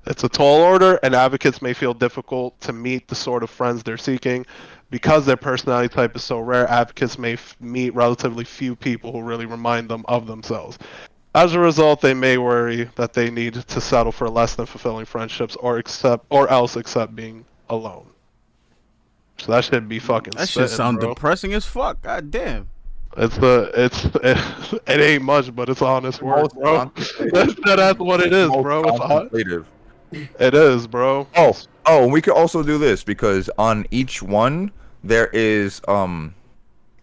It's a tall order, and advocates may feel difficult to meet the sort of friends they're seeking. Because their personality type is so rare, advocates may meet relatively few people who really remind them of themselves. As a result, they may worry that they need to settle for less than fulfilling friendships or else accept being alone. So that should be fucking That shit spitting, sound bro. depressing as fuck. God damn. It ain't much, but it's honest work, Most bro. contemplative. That's what it is, Most bro. It's contemplative. it is, bro. Oh, and we could also do this because on each one there is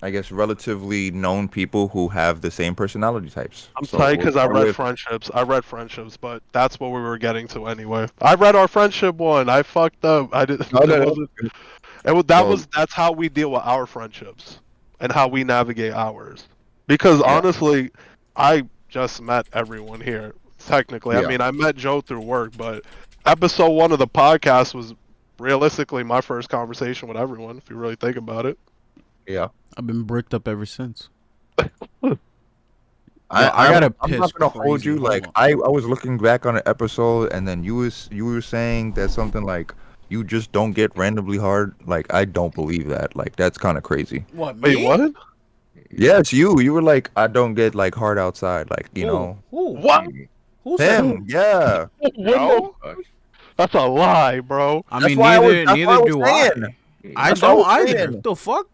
I guess relatively known people who have the same personality types. I'm So tight we'll because I start read with- friendships. I read friendships, but that's what we were getting to anyway. I read our friendship one. I fucked up. I did. No, it no, wasn't- So, That's how we deal with our friendships and how we navigate ours. Because yeah, honestly, I just met everyone here. Technically, I yeah, mean, I met Joe through work, but episode 1 of the podcast was realistically my first conversation with everyone. If you really think about it. yeah. I've been bricked up ever since. I, Yo, I I'm gotta I'm piss not gonna hold crazy. you. Hold Like on. I was looking back on an episode, and then you were saying that something like you just don't get randomly hard. Like I don't believe that. Like that's kind of crazy. What, Wait, me? what? Yes, you were like I don't get like hard outside. Like Who? Who? What? Who said that? him. Yeah, When the? Joe? That's a lie, bro. I that's mean, why I was. That's why I neither was do saying. I. I That's what I don't was either. saying. The fuck?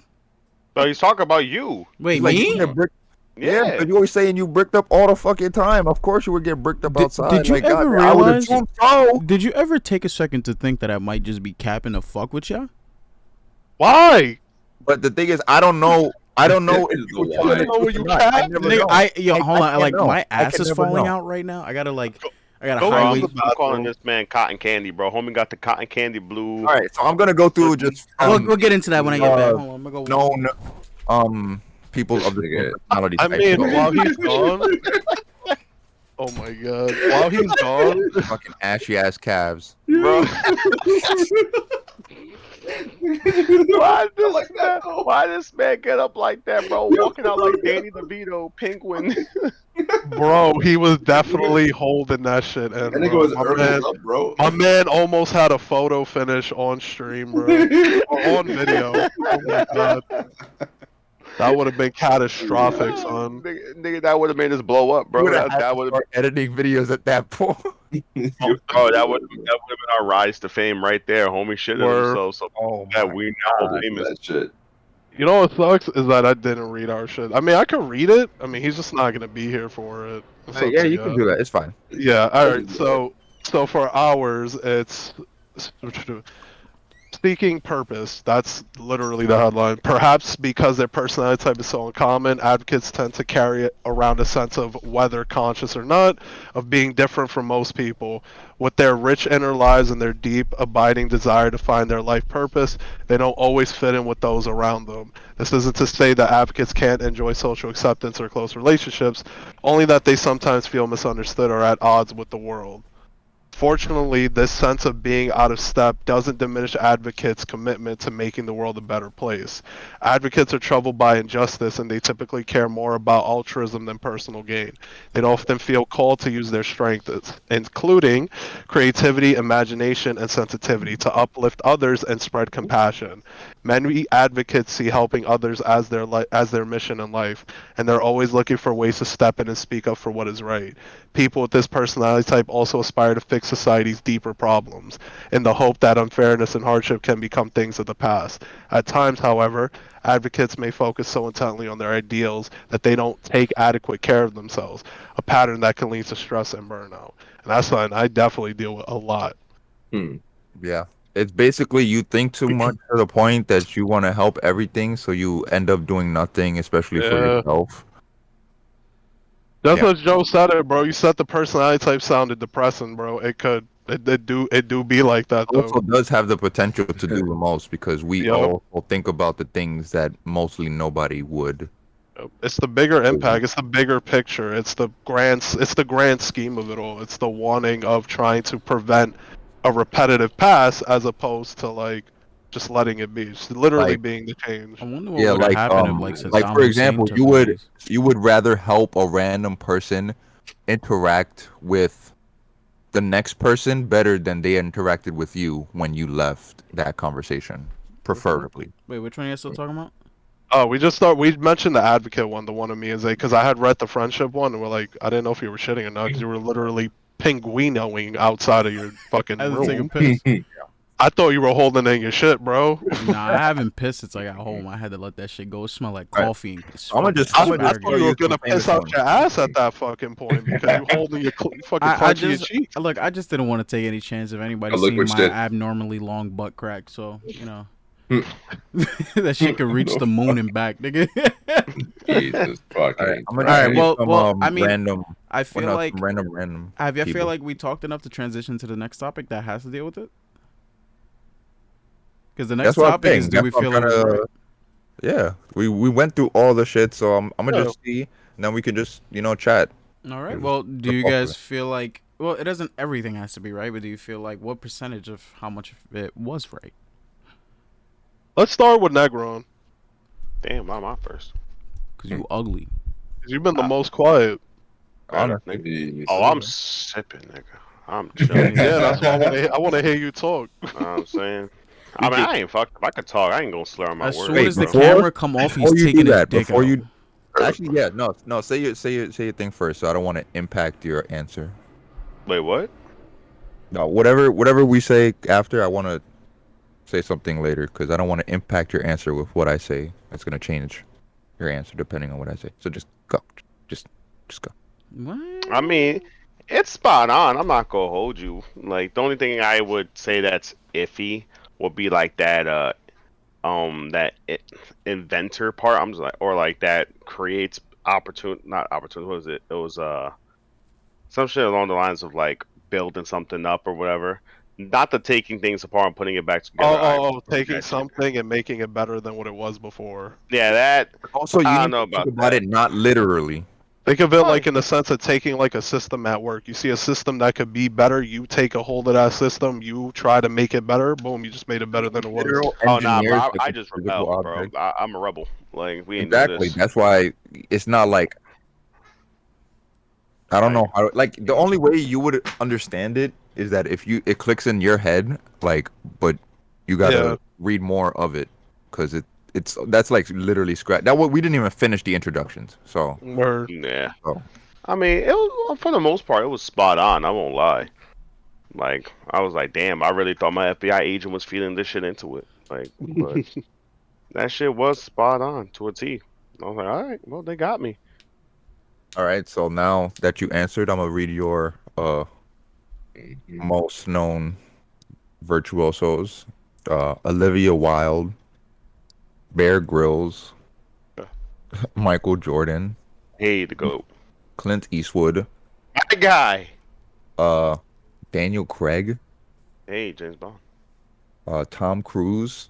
So he's talking about you. Wait, Like you me? get bricked. Yeah, Yeah. because you always saying you bricked up all the fucking time. Of course you would get bricked up outside. Did you Like ever God, I would realize? assume so. Did you ever take a second to think that I might just be capping the fuck with y'all? Why? But the thing is, I don't know. I don't know if This is you were a telling lie. the You know truth where you or not. I capped? never Nigga, know. hold on, can't like know. my I ass can is never falling know. out right now. I gotta Go Bro, use I'm, the I'm calling bathroom. this man cotton candy, bro. Homie got the cotton candy blue. All right, so I'm gonna go through just we'll get into that when I get back. Hold on, I'm gonna go. known people of the same Nigga. personality I type. mean, So, while he's gone. Oh my god. While he's gone, fucking ashy ass calves. Bro. Why this man get up like that, bro? Walking out like Danny DeVito, Penguin. bro, he was definitely holding that shit in, That nigga bro. was herbal up, bro. My man almost had a photo finish on stream, bro. Or on video. Oh my god. That would have been catastrophic, son. nigga, that would have made us blow up, You bro. would have had That to would have, start editing videos at that point. bro. That would have been our rise to fame right there. Homie shitted Where himself so Oh that my we now God. famous. That shit. you know what sucks is that I didn't read our shit. I mean, I could read it. I mean, he's just not gonna be here for it. It's up Yeah, to you can ya. do that. It's fine. Yeah. All right. So for ours, it's seeking purpose. That's literally the headline. Perhaps because their personality type is so uncommon, advocates tend to carry around a sense of, whether conscious or not, of being different from most people. With their rich inner lives and their deep, abiding desire to find their life purpose, they don't always fit in with those around them. This isn't to say that advocates can't enjoy social acceptance or close relationships, only that they sometimes feel misunderstood or at odds with the world. Fortunately, this sense of being out of step doesn't diminish advocates' commitment to making the world a better place. Advocates are troubled by injustice and they typically care more about altruism than personal gain. They often feel called to use their strengths, including creativity, imagination, and sensitivity, to uplift others and spread compassion. Many advocates see helping others as their mission in life, and they're always looking for ways to step in and speak up for what is right. People with this personality type also aspire to fix society's deeper problems, in the hope that unfairness and hardship can become things of the past. At times, however, advocates may focus so intently on their ideals that they don't take adequate care of themselves, a pattern that can lead to stress and burnout. And that's something I definitely deal with a lot. Yeah. It's basically you think too much to the point that you want to help everything, so you end up doing nothing, especially for Yeah. yourself. Just Yeah. as Joe said it, bro. You said the personality type sounded depressing, bro. It could. It do be like that though. Also does have the potential to do the most because we Yep. all think about the things that mostly nobody would. It's the bigger impact. It's the bigger picture. It's the grand scheme of it all. It's the wanting of trying to prevent a repetitive pass as opposed to like just letting it be. It's literally Like, being the change. I wonder what yeah, would have like happened if like Saddam for Hussein example, took you place. would rather help a random person interact with the next person better than they interacted with you when you left that conversation, preferably. Wait, which one are you still talking about? Oh, we mentioned the advocate one, the one of me is because I had read the friendship one, and we're like, I didn't know if you were shitting or not because you were literally pinguinoing outside of your fucking I had to take a room. piss. I thought you were holding in your shit, bro. Nah, I haven't pissed since I got home. I had to let that shit go. It smelled like Right. coffee and I'ma just I asparagus. thought you were gonna famous piss out one. your ass at that fucking point because you holding your fucking I clenching your just cheeks. look. I just didn't want to take any chance of anybody A seeing liquid my shit. abnormally long butt crack. So that shit could reach the moon and back, nigga. Jesus fucking. All right, I'm All gonna right, give you well, some I mean, random. I feel like some random. I feel people. like we talked enough to transition to the next topic that has to deal with it. Because the next That's what I'm topic is, saying. do That's we what I'm feel it trying was right? to. Yeah, we went through all the shit, so I'm gonna Yeah. just see, and then we can just chat. All right. Just Well, do rip you off of guys it. feel like? Well, it doesn't. Everything has to be right, but do you feel like what percentage of how much of it was right? Let's start with Negron. Damn, why am I first? Because you ugly. 'Cause you've been the Ah. most quiet. Better, Honestly, nigga. Jeez. Oh, I'm sipping, nigga. I'm chilling. Yeah, that's why Yeah. I want to hear you talk. Know what I'm saying. I mean, I ain't fucked. If I could talk, I ain't gonna slur on my As words, soon Wait, as the bro. camera come off, he's before you taking do his that, dick before out. you actually, yeah, no, say your thing first, so I don't want to impact your answer. Wait, what? No, whatever we say after, I want to say something later because I don't want to impact your answer with what I say. It's gonna change your answer depending on what I say. So just go, just just go. What? I mean, it's spot on. I'm not gonna hold you. Like the only thing I would say that's iffy would be like that inventor part. I'm just like, or like that creates opportunity, not opportunity. What was it? It was some shit along the lines of like building something up or whatever. Not the taking things apart and putting it back together. I Taking that shit. something and making it better than what it was before. Yeah, that Also, you I don't need know to think about about that. it not literally. Think of it Right. like in the sense of taking like a system at work. You see a system that could be better, you take a hold of that system, you try to make it better, boom, you just made it better than it was. Literal Oh nah, bro. engineers I, like I a just physical rebel, bro. object. I'm a rebel. Like we ain't doing Exactly. this. That's why it's not like I don't Like know how. Like the only way you would understand it is that if it clicks in your head, like, but you gotta Yeah. read more of it because it's that's like literally scratch. That what we didn't even finish the introductions. So, Where yeah. so I mean, it was for the most part, it was spot on. I won't lie. Like I was like, damn, I really thought my FBI agent was feeding this shit into it. Like, but that shit was spot on to a T. I was like, all right, well, they got me. all right. So now that you answered, I'm gonna read your most known virtuosos: Olivia Wilde, Bear Grylls, Michael Jordan, Hey, the goat. Clint Eastwood, That guy. uh, Daniel Craig, Hey, James Bond. Tom Cruise,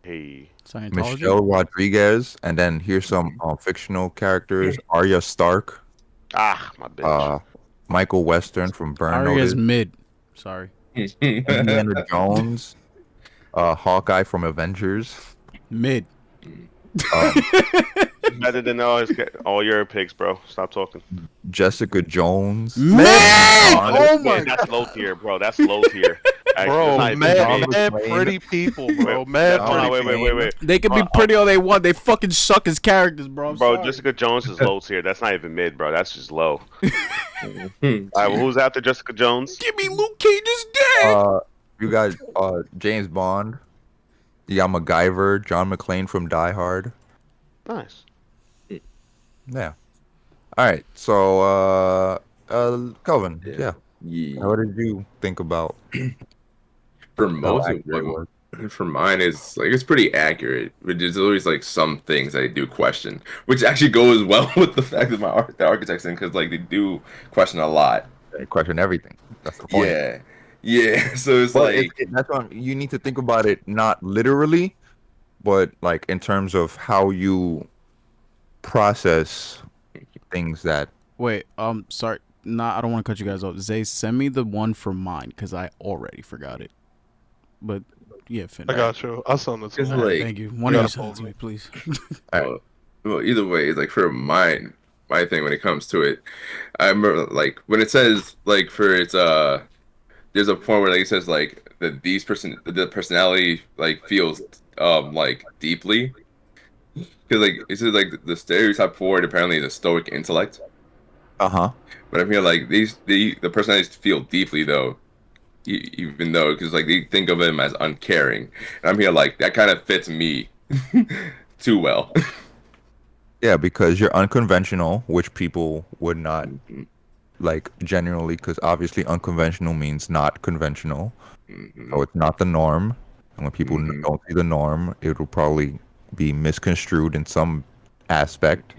Hey. Scientology. Michelle Rodriguez, and then here's some fictional characters: Arya Stark, Ah, my bitch. Michael Western from Burn Arya's Notice, mid. Sorry. Indiana Jones, Hawkeye from Avengers, Mid. um, Better than all your picks, bro. Stop talking. Jessica Jones, Mid. Bond, Oh Man, my. that's low tier, bro. That's low tier. That's bro, not even John mid. mad McClane. pretty people, bro. Wait, Mad hold on, pretty wait, people. wait. They can be pretty all they want. They fucking suck as characters, bro. I'm Bro, sorry. Jessica Jones is low tier. That's not even mid, bro. That's just low. All right, Hmm. well, who's after Jessica Jones? Give me Luke Cage's dick. you got James Bond, you got MacGyver, John McClane from Die Hard. Nice. Yeah. All right. So, Kelvin, yeah. Yeah. What did you think about For how most of accurate it was? for mine is like it's pretty accurate, but there's always like some things I do question, which actually goes well with the fact that the architects in because like they do question a lot. They question everything. That's the point. Yeah, yeah. So it's But like that's what you need to think about it not literally, but like in terms of how you process things that. Wait. Sorry. Nah, I don't want to cut you guys off. Zay, send me the one for mine because I already forgot it. But yeah, Finn. I got you. I'll send it to it's you. All right, like thank you. One You of you gotta send it pause to me, please. well, either way, it's like for my thing when it comes to it, I remember like when it says like for its there's a point where like, it says like that the personality like feels like deeply because like it says like the stereotype for it apparently is a stoic intellect, Uh-huh. but I feel like the personalities feel deeply though. Even though, because like they think of him as uncaring, and I'm here like that kind of fits me too well. Yeah, because you're unconventional, which people would not like generally, because obviously unconventional means not conventional. So it's not the norm. And when people don't see the norm, it will probably be misconstrued in some aspect.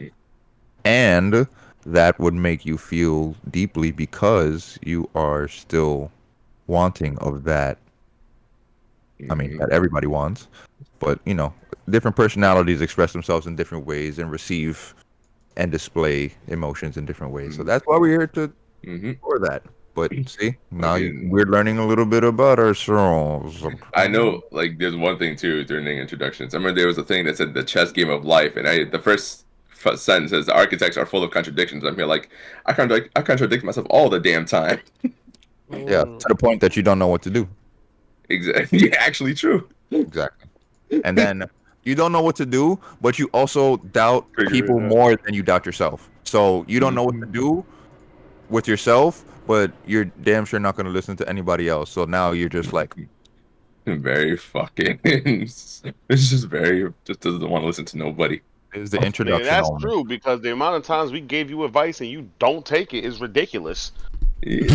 And that would make you feel deeply because you are still wanting of that I mean, Mhm. that everybody wants, but you know, different personalities express themselves in different ways and receive and display emotions in different ways. So Mhm. that's why we're here to Mhm. for that. But see, now Fucking, we're learning a little bit about ourselves. I know, like, there's one thing too during the introductions. I remember there was a thing that said the chess game of life, and the first sentence says the architects are full of contradictions. I'm here like, I contradict myself all the damn time. Yeah, to the point that you don't know what to do. Exactly. Yeah, actually true. Exactly. And then you don't know what to do, but you also doubt Figure people it out. more than you doubt yourself. So you don't know what to Mhm. do with yourself, but you're damn sure not going to listen to anybody else. So now you're just like, Very fucking. It's just very just doesn't want to listen to nobody. is the Nigga, introduction that's only. true because the amount of times we gave you advice and you don't take it is ridiculous. Yeah,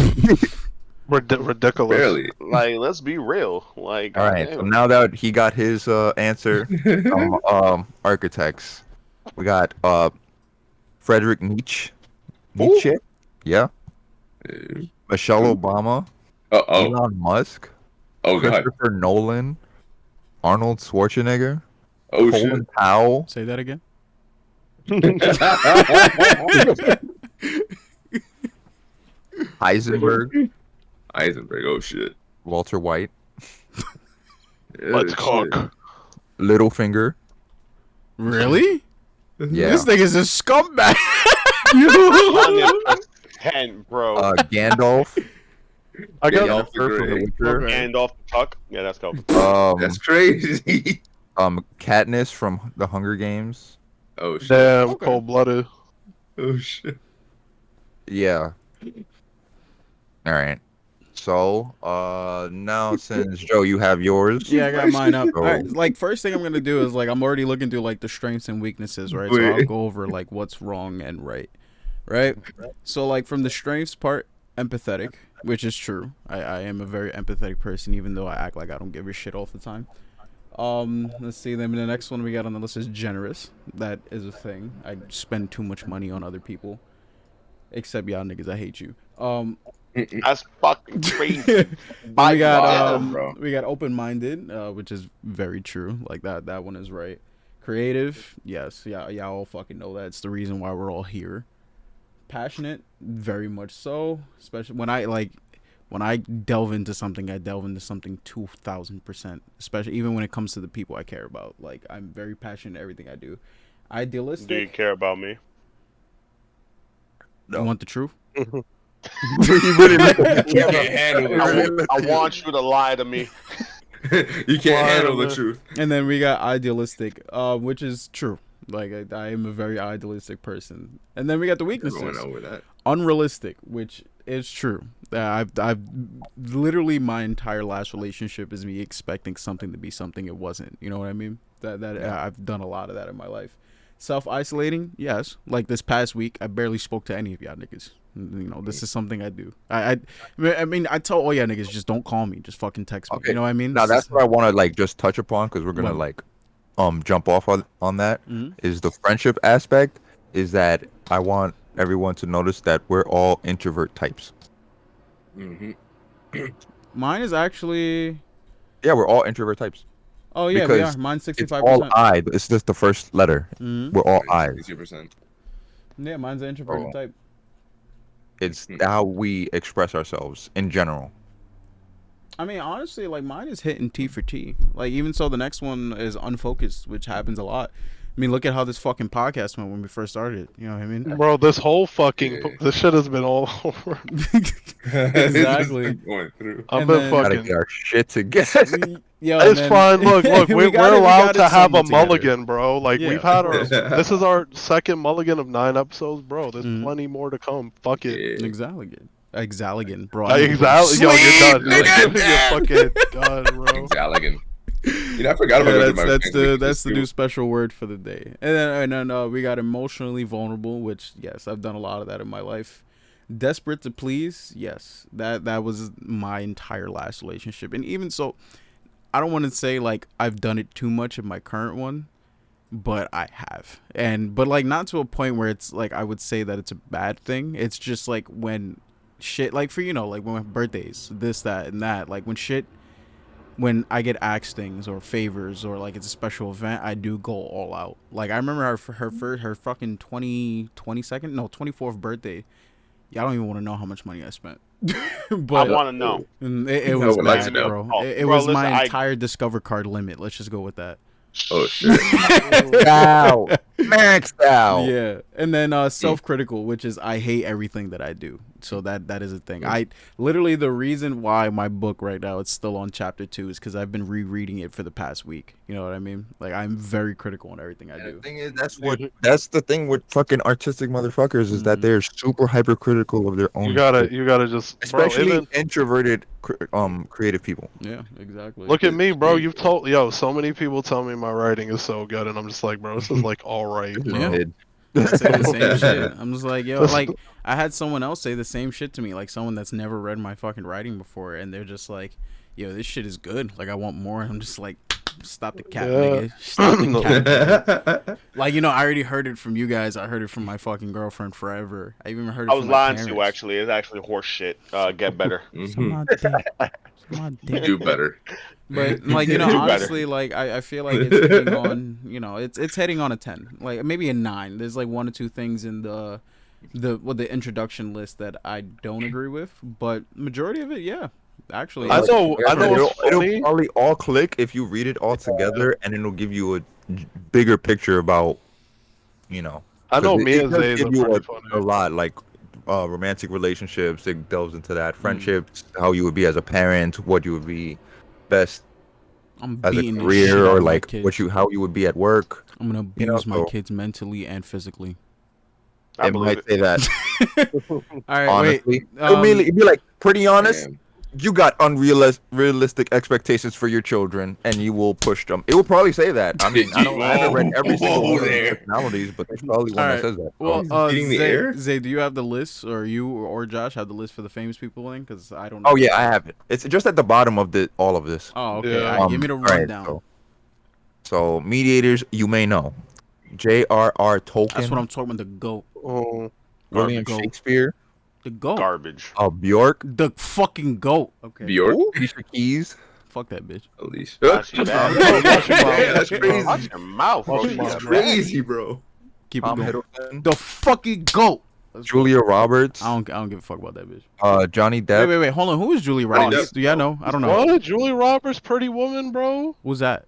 Ridiculous. barely. Like, let's be real. Like, All right. So goddamn. now that he got his answer from architects, we got Frederick Nietzsche. Ooh, Nietzsche? Yeah. Michelle Obama, Uh-oh. Elon Musk, Oh god. Christopher Nolan, Arnold Schwarzenegger, Oh shit. Colin Powell, Say that again. Heisenberg, Eisenberg. Oh shit. Walter White, Let's Shit. cook. Littlefinger, Really? yeah, This nigga's a scumbag. 100%, bro. Gandalf, I got Gandalf the Yennefer from The Grey. Witcher, Okay. And off the tuck. Yeah, that's cool. That's crazy. Katniss from The Hunger Games. Oh shit. damn Okay. cold blooded. Oh shit. Yeah. All right. So, now since Joe, you have yours. Yeah, I got mine up. So- All right, like first thing I'm gonna do is like I'm already looking through like the strengths and weaknesses, right? So Wait. I'll go over like what's wrong and right? So like from the strengths part, empathetic, which is true. I am a very empathetic person, even though I act like I don't give a shit all the time. Let's see. Then the next one we got on the list is generous. That is a thing. I spend too much money on other people, except y'all niggas. I hate you. That's fucking crazy. Then My we got God. bro. we got open-minded, which is very true. Like that one is right. Creative, yes, yeah, y'all all fucking know that. It's the reason why we're all here. Passionate, very much so. Especially when I delve into something, I delve into something 2,000%. Especially even when it comes to the people I care about. Like I'm very passionate in everything I do. Do you Idealistic. care about me? You want the truth? You really look at the You camera. can't handle the You really truth. look I at you. want you to lie to me. You can't handle the Why, truth. And then we got idealistic, which is true. Like I am a very idealistic person. And then we got the weaknesses. Everyone over that. Unrealistic, which is true. I've literally my entire last relationship is me expecting something to be something it wasn't. You know what I mean? I've done a lot of that in my life. Self-isolating, yes. Like this past week, I barely spoke to any of y'all niggas. You know, this is something I do. I mean, I tell all y'all niggas just don't call me, just fucking text me. Okay. You know what I mean? Now that's what I want to like just touch upon because we're gonna What? like jump off on that. Mhm. Is the friendship aspect is that I want everyone to notice that we're all introvert types. Mm-hmm. Mine is actually. Yeah, we're all introvert types. Oh yeah, we Because are. Mine's It's 65%. all I. It's just the first letter. Mhm. We're all I. 60%. Yeah, mine's an introverted Oh. type. It's how we express ourselves in general. I mean, honestly, like mine is hitting T for T. Like even so, the next one is unfocused, which happens a lot. I mean, look at how this fucking podcast went when we first started. You know what I mean? Bro, this whole fucking Yeah. this shit has been all over. Exactly. It's just going through. I've And been then- Gotta fucking. get our shit together. Yo, and It's then- fine. Look, we we're got it- we allowed got to it have a somewhat together. mulligan, bro. Like Yeah. we've had our. Yeah. This is our second mulligan of 9 episodes, bro. There's Mhm. plenty more to come. Fuck it. Yeah. Exaligan, bro. I need to go to Exactly. Yo, you're done. Sleep, nigga. You're fucking done, bro. Exaligan. You know, I forgot about Yeah, it. that's the new special word for the day. And then we got emotionally vulnerable, which yes, I've done a lot of that in my life. Desperate to please, yes, that was my entire last relationship, and even so, I don't want to say like I've done it too much in my current one, but I have, but like not to a point where it's like I would say that it's a bad thing. It's just like when shit, like for like when birthdays, this, that, and that, like when shit when I get asked things or favors or like it's a special event, I do go all out. Like I remember her fucking 22nd, no 24th birthday. Yeah, I don't even want to know how much money I spent. I But want to know. it I was would like to bad, know. bro. Oh, It bro, was listen, my entire Discover card limit. Let's just go with that. Oh shit. Out. Maxed out. Yeah, and then self-critical, which is I hate everything that I do. So that is a thing. I literally the reason why my book right now it's still on chapter 2 is because I've been rereading it for the past week. You know what I mean? Like I'm very critical on everything I And do. the thing is, that's the thing with fucking artistic motherfuckers is that they're super hypercritical of their own. You shit. gotta just, bro. Especially Even introverted, creative people. Yeah, exactly. look at me, bro. You've told so many people tell me my writing is so good, and I'm just like, bro, this is like all right. Yeah. Mid. I say the same shit. I'm just like, yo, This- like I had someone else say the same shit to me, like someone that's never read my fucking writing before, and they're just like, yo, this shit is good. Like I want more. I'm just like, stop the cap, Yeah. nigga. Stop the No. cap. Nigga. Like I already heard it from you guys. I heard it from my fucking girlfriend forever. I even heard it I from was my lying to parents. you. Actually, it's actually horse shit. Get better. My dick. My dick. Do better. But like Do better. honestly, like I feel like it's hitting on it's heading on a 10, like maybe a 9. There's like one or two things in the introduction list that I don't agree with, but majority of it, yeah, actually. I know It'll, what's funny. it'll probably all click if you read it all together, and it'll give you a bigger picture about, I know 'cause me it and does Zay's give are you pretty a funny. lot, like romantic relationships. It delves into that friendships, how you would be as a parent, what you would be best I'm as a beating the shit career, out or of my like kids. how you would be at work. I'm gonna you know, abuse my so- kids mentally and physically. I It believe might it. say that All right, honestly. wait. It'd be like pretty honest. Damn. You got unrealistic expectations for your children, and you will push them. It will probably say that. I mean, I haven't read every single one of the there. personalities, but there's probably one Alright. that says that. Well, He's beating the Zay, air? Zay, do you have the list, or you or Josh have the list for the famous people in? Because I don't know. Oh yeah, I have it. It's just at the bottom of all of this. Oh, okay. Yeah. All right, give me the alright, rundown. so mediators, you may know, J.R.R. Tolkien, That's what I'm talking about. The goat. Oh, William goat. Shakespeare, The goat. Garbage. Bjork, The fucking goat. Okay. Bjork. Alicia Keys, Fuck that bitch. Alicia. Watch your mouth. Watch your mouth. Yeah, that's Watch crazy. Watch your mouth, bro. Watch your She's mouth. Crazy, bro. Keep it Tom going. Hiddleston, The fucking goat. Julia Roberts, I don't give a fuck about that bitch. Johnny Depp. Wait. Hold on. Who is Julie Johnny Roberts? Depp. Do y'all know? I don't know. what? Julie Roberts, Pretty Woman, bro. Who's that?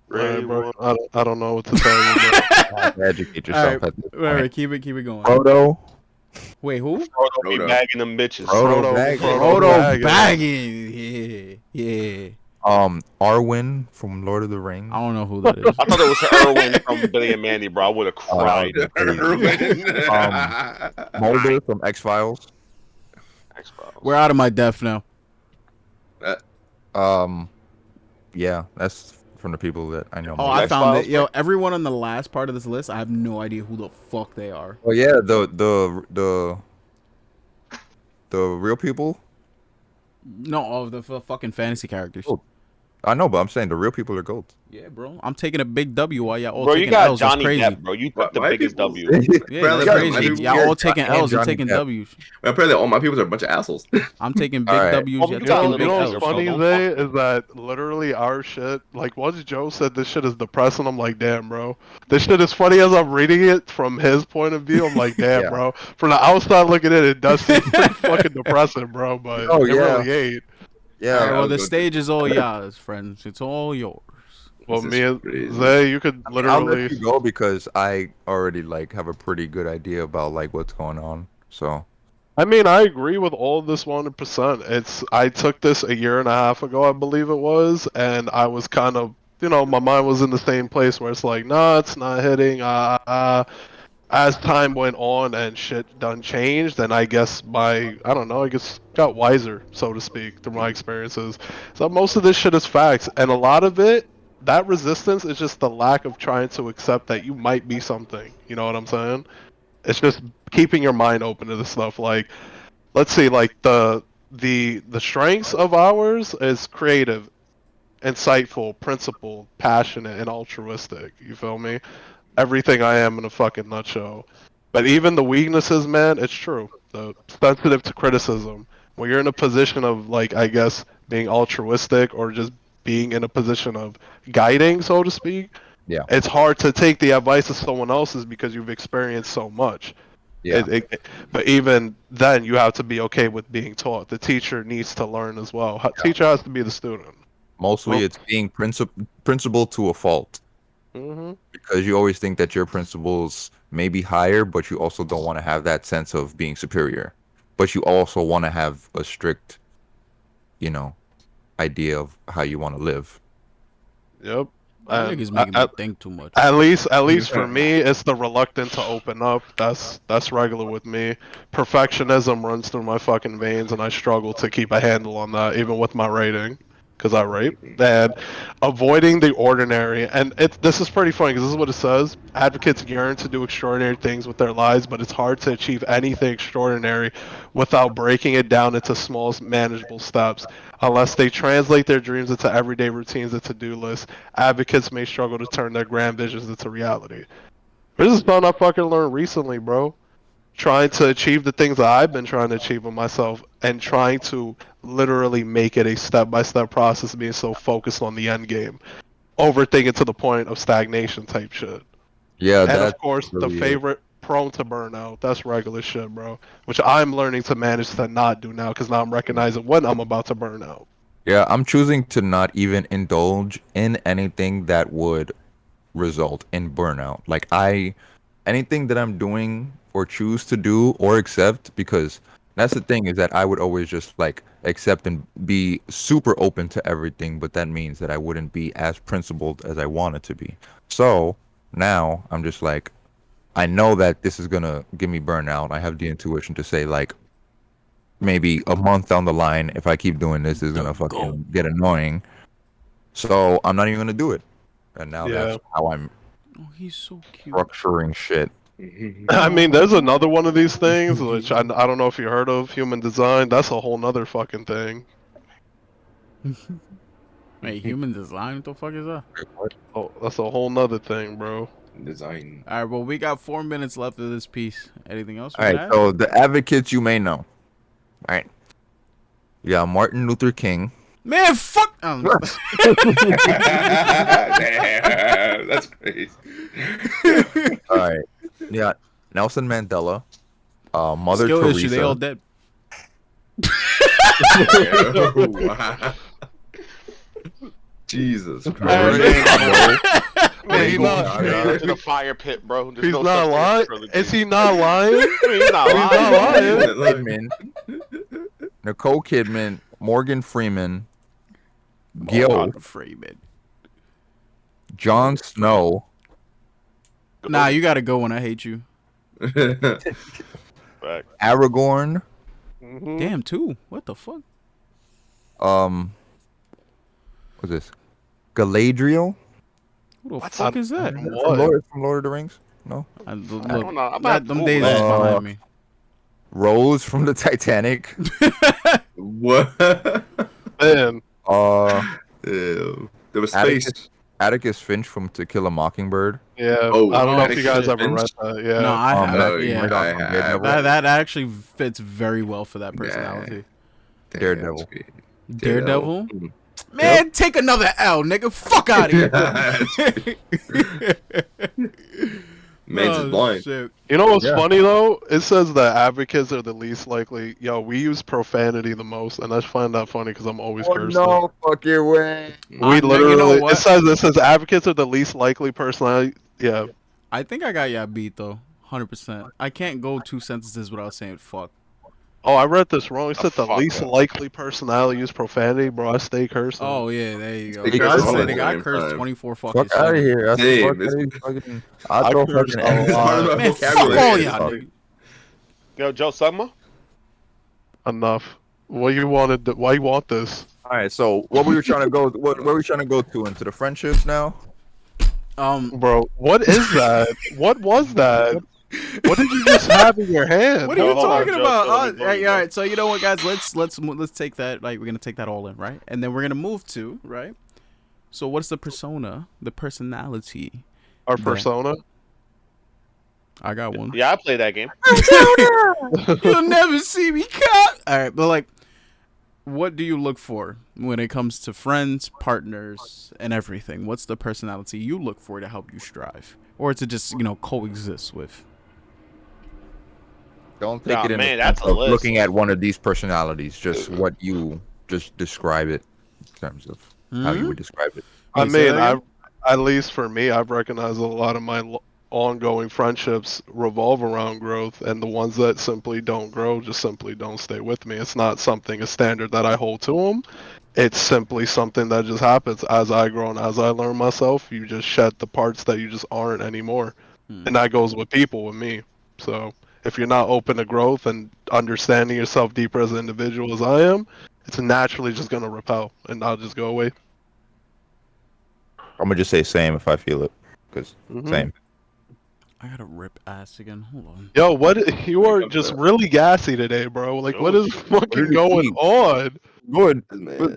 Right, bro. I don't know what to tell you. Bro. You have to educate All yourself right. at this All right. point. Keep it going. Frodo, Wait, who? Frodo be Frodo. bagging them bitches. Frodo Baggins. Frodo Baggins. Baggins. Yeah. Arwen from Lord of the Rings. I don't know who that is. I thought it was Erwin from Billy and Mandy, bro. I would have cried. Mulder from X Files. We're out of my depth now. Yeah, that's from the people that I know. Oh, most. I found X-Files, it. Yo, everyone on the last part of this list, I have no idea who the fuck they are. Oh yeah, the real people. No, all of the fucking fantasy characters. Oh. I know, but I'm saying the real people are goats. Yeah, bro. I'm taking a big W while y'all all Bro, taking you got L's. That's Johnny crazy. Depp, bro. You took the My biggest people- W. Yeah, Apparently, that's my crazy. people Y'all here- all taking and L's. I'm Johnny taking Depp. W's. Apparently, all my people are a bunch of assholes. I'm taking big All right. W's. Well, Y'all you got taking a big You know L's, what's so funny, don't Zay, is that literally our shit, like once Joe said this shit is depressing, I'm like, damn, bro. This shit is funny as I'm reading it from his point of view. I'm like, damn, Yeah. bro. From the outside looking in, it does seem pretty fucking depressing, bro, but Oh, it yeah. really ain't. All right, Yeah, well, I'll the go stage is all yours, friends. It's all yours. Well, This me is and crazy. Zay, you could I'll literally... let you go because I already have a pretty good idea about what's going on. So I mean, I agree with all of this 100%. I took this a year and a half ago, I believe it was, and I was kind of, my mind was in the same place where it's like, nah, it's not hitting. As time went on and shit done changed, and I guess I guess got wiser, so to speak, through my experiences. So most of this shit is facts, and a lot of it, that resistance is just the lack of trying to accept that you might be something. You know what I'm saying? It's just keeping your mind open to this stuff. Like, let's see, like the strengths of ours is creative, insightful, principled, passionate, and altruistic. You feel me? Everything I am in a fucking nutshell. But even the weaknesses, man, it's true. The sensitive to criticism. When you're in a position of, like, I guess, being altruistic or just being in a position of guiding, so to speak, Yeah. it's hard to take the advice of someone else's because you've experienced so much. Yeah. But even then, you have to be okay with being taught. The teacher needs to learn as well. Teacher has to be the student. Mostly it's being principal to a fault. Hmm. Because you always think that your principles may be higher, but you also don't want to have that sense of being superior. But you also want to have a strict, you know, idea of how you want to live. Yep. That And nigga's making me think too much. at least for me, it's the reluctant to open up. That's regular with me. Perfectionism runs through my fucking veins, and I struggle to keep a handle on that, even with my writing, because I write. And avoiding the ordinary, and this is pretty funny because this is what it says: advocates yearn to do extraordinary things with their lives, but it's hard to achieve anything extraordinary without breaking it down into small, manageable steps. Unless they translate their dreams into everyday routines and to-do lists, advocates may struggle to turn their grand visions into reality. This is something I fucking learned recently, bro. Trying to achieve the things that I've been trying to achieve with myself and trying to literally make it a step-by-step process, being so focused on the end game. Overthinking to the point of stagnation type shit. Yeah, And of that's course, the really it. favorite, prone to burnout. That's regular shit, bro. Which I'm learning to manage to not do now because now I'm recognizing when I'm about to burn out. Yeah, I'm choosing to not even indulge in anything that would result in burnout. Like anything that I'm doing or choose to do or accept, because that's the thing is that I would always just like accept and be super open to everything, but that means that I wouldn't be as principled as I wanted to be. So now I'm just like, I know that this is gonna give me burnout. I have the intuition to say like maybe a month down the line, if I keep doing this, is gonna fucking get annoying. So I'm not even gonna do it. And now Yeah. that's how I'm Oh, he's so cute. structuring shit. I mean, there's another one of these things, which I don't know if you heard of, human design. That's a whole nother fucking thing. Wait, human design? What the fuck is that? Oh, that's a whole nother thing, bro. Design. All right, well, we got 4 minutes left of this piece. Anything else we All can right, add? so the advocates you may know. All right. You got Martin Luther King. Man, fuck! Damn, that's crazy. All right. You got Nelson Mandela. Mother Skill Teresa. issue, they all dead. Wow. Jesus Man, Christ. man, he's not. Straight into the fire pit, bro. There's He's no not such thing as lying. trilogy. Is he not lying? He's not He's lying. not lying. Kidman. Nicole Kidman. Morgan Freeman. Gil. Morgan Freeman. Jon Snow. Nah, you gotta go when I hate you. Fact. Aragorn. Mhm. Damn, two. What the fuck? What's this? Galadriel. Who the What's fuck up? is that? What? From Lord of the Rings. No. Look, don't know. I'm that, not them Google days that. is behind me. Rose from the Titanic. What? Man, Ew. There was space. Atticus Finch from To Kill a Mockingbird. yeah. Oh, I don't know if you Atticus guys ever read Finch? that. Yeah. No, I have. no, Yeah, I have. that actually fits very well for that personality. Damn, Daredevil. that's great. Daredevil. Mm. Man, take another L, nigga. Fuck out of here. Man's is blind. Shit. You know what's Yeah. funny though? It says that advocates are the least likely. Yo, we use profanity the most, and I find that funny because I'm always cursing. fucking way. We No, you literally. know what? It says advocates are the least likely personality. Yeah. I think I got ya beat though. 100%. I can't go 2 sentences without saying fuck. Oh, I read this wrong. It said the fuck least up. likely personality use profanity, bro. I stay cursing. Oh yeah, there you go. They I curse was all saying, the nigga, I damn cursed time. 24 fucking Fuck out of seconds. here. That's Damn, the it's- fucking. I I throw curse fucking a N- lot. Man, fuck vocabulary all is y'all, fuck. nigga. Yo, Joe Summer? Enough. What you wanted? Why you want this? All right, so what we were trying to go, where we trying to go to into the friendships now? Bro, what is that? What was that? What did you just have in your hand? What are you Hold on, talking Joe, about? Joe, let me All vote, right. So you know what, guys? Let's take that. Like we're gonna take that all in, right? And then we're gonna move to right. So what's the persona? The personality. Our Yeah. persona? I got one. Yeah, I played that game. You'll never see me cut. All right, but like, what do you look for when it comes to friends, partners, and everything? What's the personality you look for to help you strive, or to just coexist with? Don't take Nah, it in the man, sense that's a of list. looking at one of these personalities, just what you just describe it in terms of how you would describe it. I Wait, say mean, that again? at least for me, I've recognized a lot of my ongoing friendships revolve around growth, and the ones that simply don't grow just simply don't stay with me. It's not something a standard that I hold to them. It's simply something that just happens as I grow and as I learn myself. You just shed the parts that you just aren't anymore, and that goes with people, with me. So if you're not open to growth and understanding yourself deeper as an individual as I am, it's naturally just gonna repel, and I'll just go away. I'm gonna just say same if I feel it, because Hmm. same. I gotta rip ass again. Hold on. Yo, what you When it are comes just to really gassy today, bro. Like, what Oh, is shit. fucking did you going eat? on? Good. man,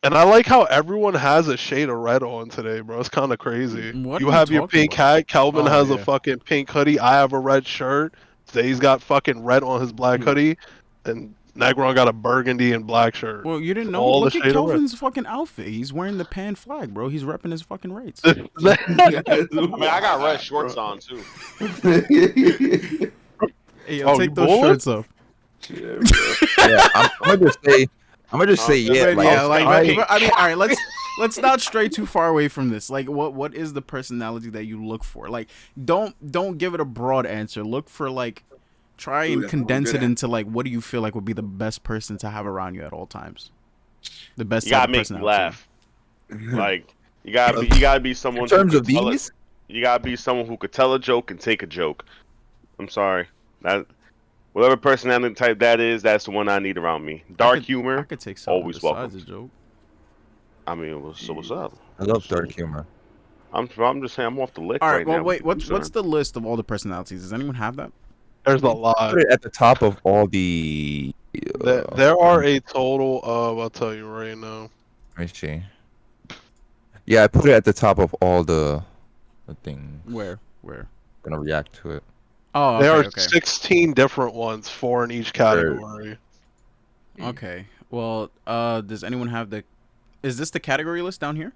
And I like how everyone has a shade of red on today, bro. It's kind of crazy. What are You you have your talking pink about? hat. Kelvin Oh has a yeah. fucking pink hoodie. I have a red shirt. Zay's got fucking red on his black hoodie, and Negron got a burgundy and black shirt. Well, you It's didn't know? all the Look at shade of red. Kelvin's fucking outfit. He's wearing the pan flag, bro. He's repping his fucking rights. I mean, I got red shorts on too. Hey, yo, Oh, you take those bullish? shorts off. Yeah, bro. Yeah, I'm gonna just say, yeah. But Like yeah, if like, I, but, I mean, all right, let's not stray too far away from this. Like, what is the personality that you look for? Like, don't give it a broad answer. Look for like, try Ooh, and that's what we're condense good it at. into like, what do you feel like would be the best person to have around you at all times? The best You type gotta of make me personality. laugh. Like you gotta be in someone who terms could of tell it. these, You gotta be someone who could tell a joke and take a joke. I'm sorry. That whatever personality type that is, that's the one I need around me. Dark I humor, could take something always besides welcome. a joke. I mean, so what's up? I love dark humor. I'm just saying I'm off the lick All right, right well, now. wait. What you What's saying? the list of all the personalities? Does anyone have that? There's a lot. Put it at the top of all the. There are a total of, I'll tell you right now. Let me see. Yeah, I put it at the top of all the things. Where? Gonna react to it. Oh, There okay, are okay. 16 different ones, 4 in each category. Okay. Well, does anyone have the? Is this the category list down here?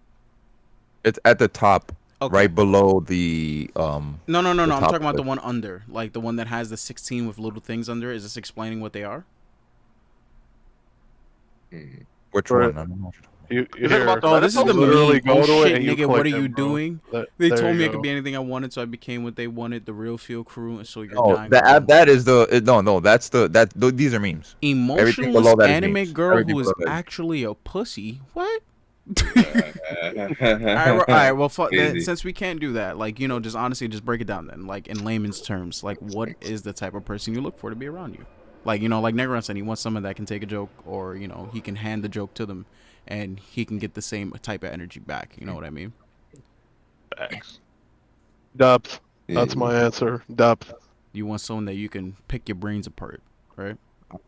It's at the top, Okay. right below the No. the I'm top talking about the list. one under, like the one that has the 16 with little things under. Is this explaining what they are? Which Right. one? I don't know. You You think here, about the Oh, this is Reddit the post? literally meme. go Oh to it shit, and you nigga, what click are it, you bro. doing? There They you told me I go. could be anything I wanted, so I became what they wanted. The real feel crew, and so you're Oh, dying. that is no, that's these are memes. Everything Emotionless below that is anime memes. girl Everything who is below that is actually a pussy. What? All right. Well, Crazy. since we can't do that, like just honestly, just break it down then, like in layman's terms, like what is the type of person you look for to be around you? Like like Negron said, he wants someone that can take a joke, or he can hand the joke to them, and he can get the same type of energy back. You know what I mean? Facts. Depth. Yeah. That's my answer. Depth. You want someone that you can pick your brains apart, right?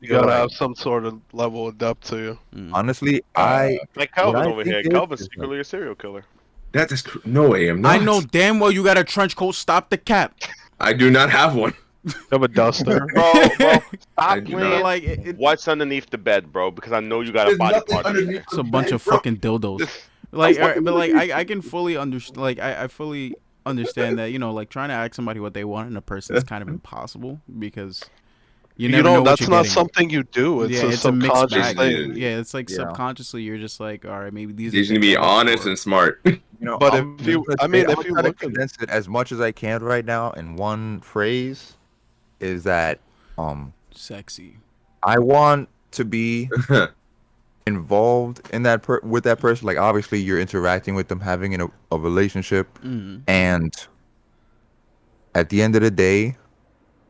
You feel gotta like, have some sort of level of depth to you. honestly, Uh, Like what Calvin I over think here. Calvin's is like, secretly a serial killer. that is no way. I'm not. I know damn well you got a trench coat. Stop the cap. I do not have one. You have a duster. Bro, I stop do playing not. Like what's underneath the bed, bro, because I know you got a There's body nothing part in underneath there. it's a bunch of fucking dildos. Like, all right, but like I can fully understand. Like I fully understand that like trying to ask somebody what they want in a person is kind of impossible because you never know what that's you're not getting. something you do. It's Yeah, a it's a mixed subconscious bag. thing. Yeah, it's like Yeah. subconsciously you're just like, all right, maybe these You are just need to things be I look honest for. and smart. But I'm if you, gonna I mean, I'm if gonna you try to look at it, condense it as much as I can right now in one phrase, is that Sexy. I want to be involved in with that person. Like obviously you're interacting with them, having a relationship, Mm. and at the end of the day,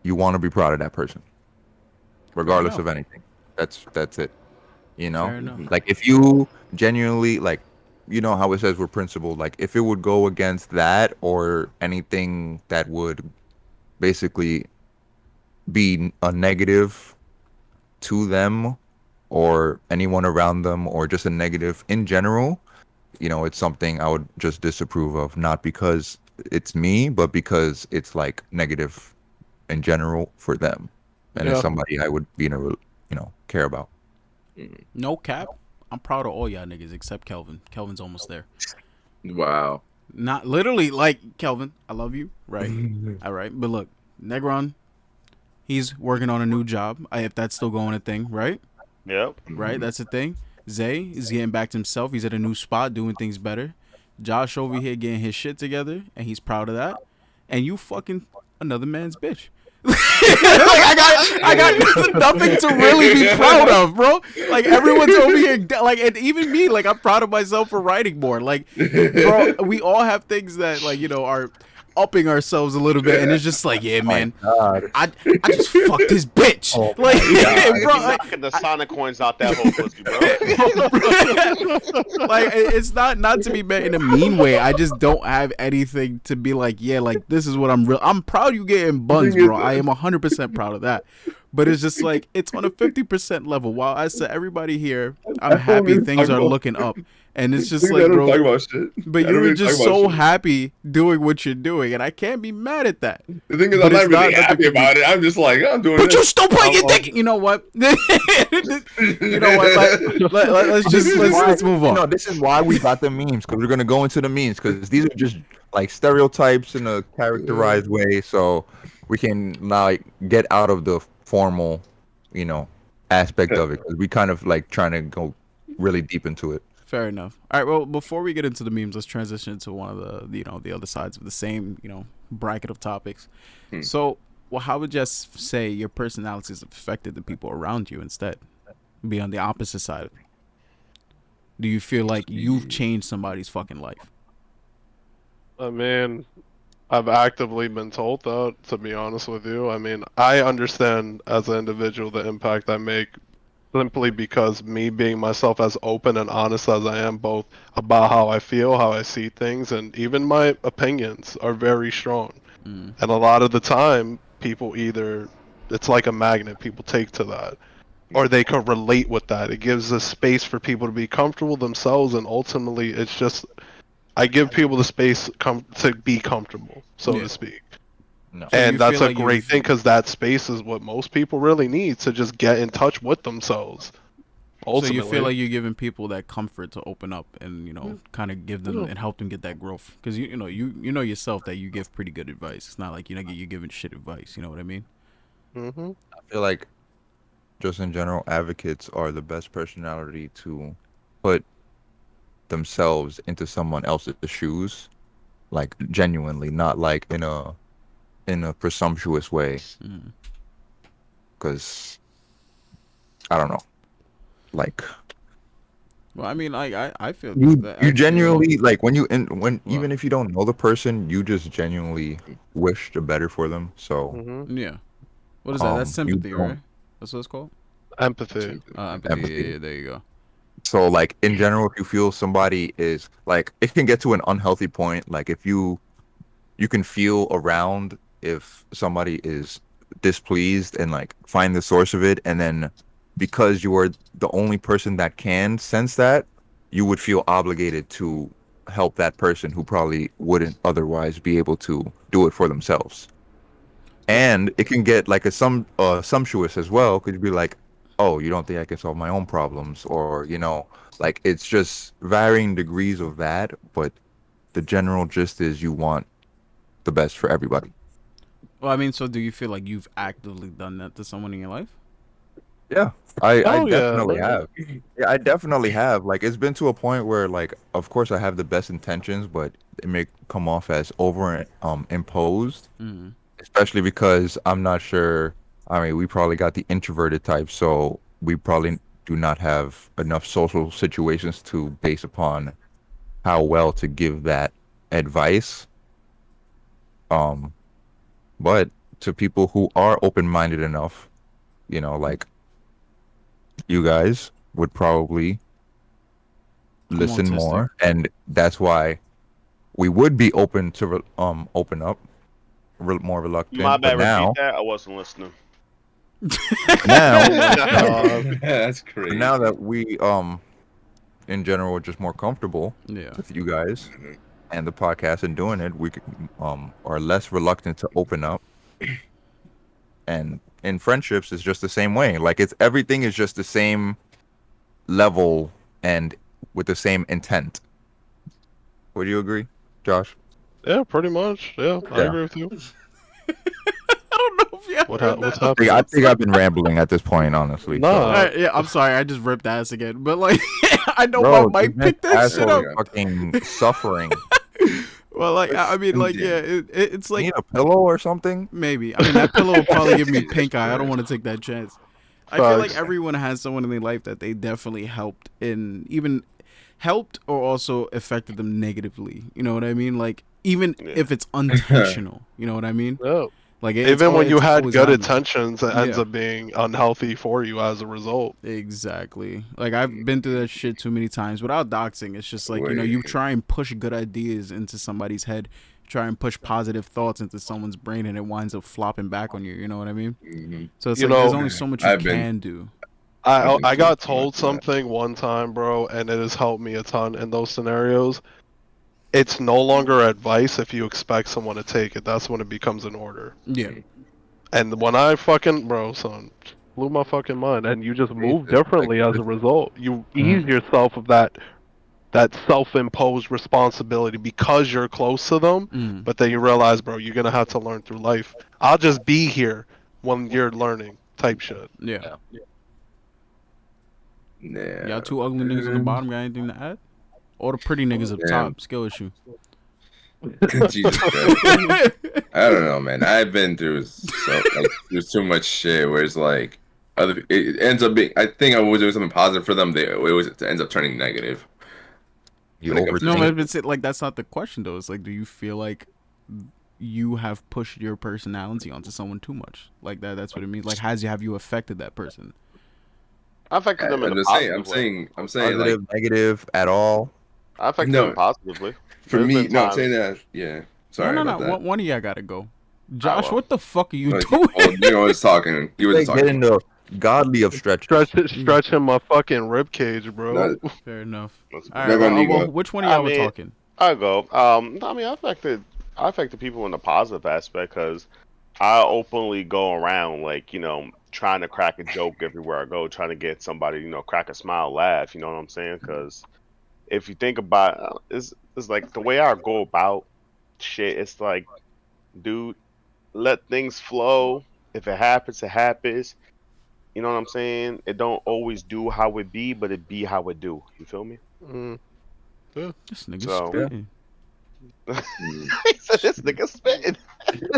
you want to be proud of that person, regardless enough. of anything. That's it. You know, Fair enough. like if you genuinely like, how it says we're principled. Like if it would go against that or anything that would basically be a negative to them or anyone around them or just a negative in general, it's something I would just disapprove of, not because it's me, but because it's like negative in general for them. And it's Yeah. somebody I would be in a, care about. No cap. I'm proud of all y'all niggas except Kelvin. Kelvin's almost there. Wow. Not literally like Kelvin. I love you. Right. All right. But look, Negron, he's working on a new job. If that's still going a thing, right? Yep. Right. That's a thing. Zay is getting back to himself. He's at a new spot, doing things better. Josh over here getting his shit together, and he's proud of that. And you fucking another man's bitch. Like I got nothing to really be proud of, bro. Like everyone's over here, like, and even me, like I'm proud of myself for writing more. Like, bro, we all have things that, like, you know, are upping ourselves a little bit, and it's just like, yeah, man, God. I just fucked this bitch. Oh, Like, He's bro, like, knocking the Sonic coins out that whole pussy, bro. like it's not to be meant in a mean way. I just don't have anything to be like, yeah, like this is what I'm proud you getting buns, bro. I am 100% proud of that. But it's just like it's on a 50% level. While I said everybody here, I'm happy things are looking up. And it's just like, bro, but you were just so happy doing what you're doing, and I can't be mad at that. The thing is, But I'm not it's really not happy about it. I'm just like, I'm doing But this. you still playing your dick. You know what? You know what? Let's move on. No, this is why we got the memes, because we're gonna go into the memes, because these are just like stereotypes in a characterized way, so we can like get out of the formal, you know, aspect of it, because we kind of like trying to go really deep into it. Fair enough. All right. Well, before we get into the memes, let's transition to one of the the other sides of the same bracket of topics. So, well, how would you say your personality has affected the people around you instead? Be on the opposite side. Do you feel like you've changed somebody's fucking life? I mean, I've actively been told that, to be honest with you. I mean, I understand as an individual the impact I make simply because me being myself as open and honest as I am, both about how I feel, how I see things, and even my opinions are very strong. And a lot of the time, people either, it's like a magnet, people take to that, or they can relate with that. It gives a space for people to be comfortable themselves, and ultimately, it's just, I give people the space to be comfortable, so Yeah. to speak. No. So you And that's feel a like great you've- thing, because that space is what most people really need to just get in touch with themselves. So Ultimately. you feel like you're giving people that comfort to open up and kind of give them and help them get that growth, because you know yourself that you give pretty good advice. It's not like you're giving shit advice. You know what I mean? Hmm. I feel like just in general, advocates are the best personality to put themselves into someone else's shoes, like genuinely, not like in a presumptuous way. Because I don't know, like Well, I mean, I feel you that I feel- genuinely like when Well- even if you don't know the person, you just genuinely wish the better for them. So Yeah. What is that? That's you sympathy, don't- right? That's what it's called. Empathy. Empathy. Empathy. Yeah, there you go. So like in general, if you feel somebody is like, it can get to an unhealthy point. Like if you can feel around if somebody is displeased and like find the source of it, and then because you are the only person that can sense that, you would feel obligated to help that person who probably wouldn't otherwise be able to do it for themselves. And it can get like sumptuous as well. Could you be like, oh, you don't think I can solve my own problems, or like it's just varying degrees of that. But the general gist is you want the best for everybody. Well, I mean, so do you feel like you've actively done that to someone in your life? Yeah, I Oh, yeah, definitely man. have. Yeah, I definitely have. Like, it's been to a point where, like, of course, I have the best intentions, but it may come off as over imposed, especially because I'm not sure. I mean, we probably got the introverted type, so we probably do not have enough social situations to base upon how well to give that advice. Um, but to people who are open-minded enough, like you guys would probably listen autistic. more, and that's why we would be open to open up, more reluctant. My But bad. now, Repeat that. I wasn't listening. now, That's crazy. now that we in general are just more comfortable Yeah. with you guys and the podcast and doing it, we are less reluctant to open up. And in friendships, it's just the same way. Like everything is just the same level and with the same intent. Would you agree, Josh? Yeah, pretty much. Yeah, I Yeah. agree with you. I don't know if you heard What's that. happening? I think I've been rambling at this point, honestly. So, Nah, Yeah, I'm sorry. I just ripped ass again, but like, I know my bro, this mic picked that shit asshole up. is fucking suffering. Well, like, I mean, like, yeah, it's You like need a pillow or something? maybe. I mean, that pillow will probably give me pink eye. I don't want to take that chance. I feel like facts. everyone has someone in their life that they definitely helped in even helped or also affected them negatively. You know what I mean? Like even Yeah. if it's unintentional. You know what I mean? Yeah. Like Even when you it's had always good on them. intentions, it ends Yeah. up being unhealthy for you as a result. Exactly. Like I've been through that shit too many times without doxing. It's just like, you try and push good ideas into somebody's head, try and push positive thoughts into someone's brain and it winds up flopping back on you, you know what I mean? Mhm. So it's You like there's know, only so much you I've been can do. I've been I through got too much told of that. something one time, bro, and it has helped me a ton in those scenarios. It's no longer advice if you expect someone to take it. That's when it becomes an order. Yeah. And when I fucking, bro, son, blew my fucking mind. And you just move Jesus, like, differently as a result. You ease Mhm. yourself of that self-imposed responsibility because you're close to them. Mm. But then you realize, bro, you're gonna have to learn through life. I'll just be here when you're learning, type shit. Yeah. Yeah. Y'all two ugly niggas on the bottom got anything to add? Or the pretty niggas up Damn. top, skill issue. Jesus Christ. I don't know, man. I've been through there's too much shit where it's like it ends up being. I think I was doing something positive for them. It always ends up turning negative. You When it comes to No, overthink. but it's like that's not the question though. It's like, do you feel like you have pushed your personality onto someone too much? Like that's what it means. Like have you affected that person? I affected them in I'm a just saying. positive way. I'm saying like Positive, negative, at all. I affected them no. positively. For There's me, been no. I'm times. saying that. Yeah. No, Sorry no, about no. that. One of y'all gotta go. Josh, well. what the fuck are you Well, doing? you know, I was talking. He was They just get talking. into godly of stretches. Stretching my fucking rib cage, bro. No, Fair enough. That's All good. right. never Well, need well, go. which one of I y'all were mean, talking? I go. I mean, I affected people in a positive aspect because I openly go around like trying to crack a joke everywhere I go, trying to get somebody crack a smile, laugh. You know what I'm saying? Because if you think about it's like the way I go about shit. It's like, dude, let things flow. If it happens, it happens. You know what I'm saying? It don't always do how it be, but it be how it do. You feel me? Mm, yeah. This nigga So Yeah. spitting. Mm. he said, "This nigga spitting."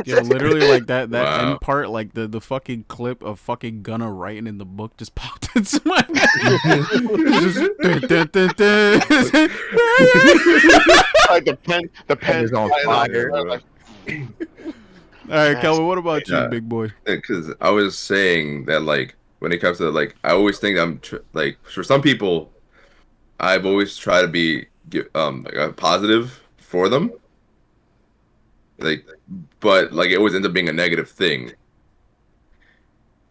Yo, literally like that Wow. end part, like the fucking clip of fucking Gunna writing in the book just popped into my head. It's just dun, dun, dun, dun. Like the pen is on flying out fire. there, like, All right, Yes. Kelvin, what about you, Yeah. big boy? Because I was saying that like when it comes to like I always think like for some people I've always tried to be like a positive for them like but like it always ends up being a negative thing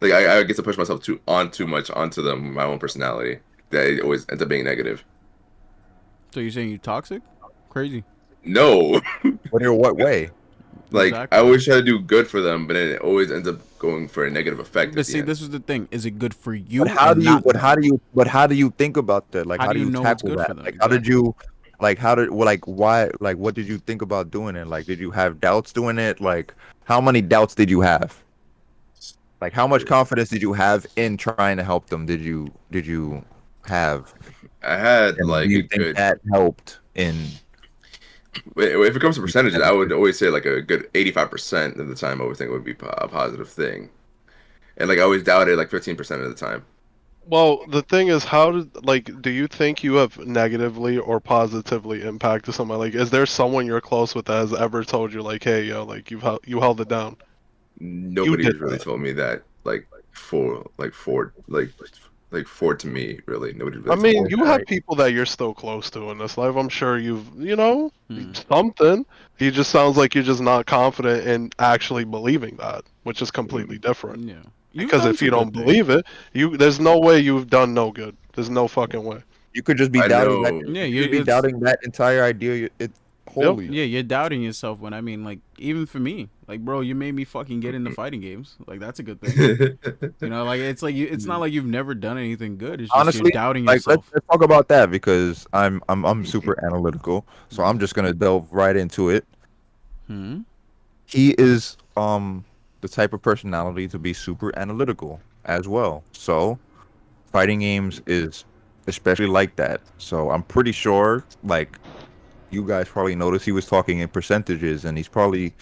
like I get to push myself too much onto them my own personality that it always ends up being negative. So you're saying you toxic? Crazy. No. But in what way? Like I Exactly. always try to do good for them but then it always ends up going for a negative effect But at the see, end. this is the thing. Is it good for you? But how and do you? not But them? how do you think about that? Like, How how do do you you know it's tackle good for that? them? Like, how did Exactly. you? Like, how did? Well, like, why? Like, what did you think about doing it? Like, did you have doubts doing it? Like, how many doubts did you have? Like, how much confidence did you have in trying to help them? Did you have? I had And do like you a think good that helped in? if it comes to percentages, I would always say like a good 85% of the time I would think it would be a positive thing. And like I always doubted like 15% of the time. Well, the thing is, do you think you have negatively or positively impacted somebody? Like, is there someone you're close with that has ever told you, like, hey, yo, like, you held it down? You Nobody did has really that. told me that like for to me really nobody I really told me mean, Or, you that. have right? people that you're still close to in this life. I'm sure Hmm. something. He just sounds like you're just not confident in actually believing that, which is completely Mm. different. Yeah. You've Because done if you some don't good things. believe it, there's no way you've done no good. There's no fucking way. You could just be I doubting that. know Yeah, You could be it's doubting that entire idea. It Holy. Yeah, you're doubting yourself when I mean, like, even for me, like, bro, you made me fucking get into fighting games. Like, that's a good thing. You know, like it's like it's not like you've never done anything good. It's just Honestly, you're doubting like yourself. let's talk about that because I'm super analytical, so I'm just gonna delve right into it. Hmm? He is the type of personality to be super analytical as well. So fighting games is especially like that. So I'm pretty sure like you guys probably noticed he was talking in percentages, and he's probably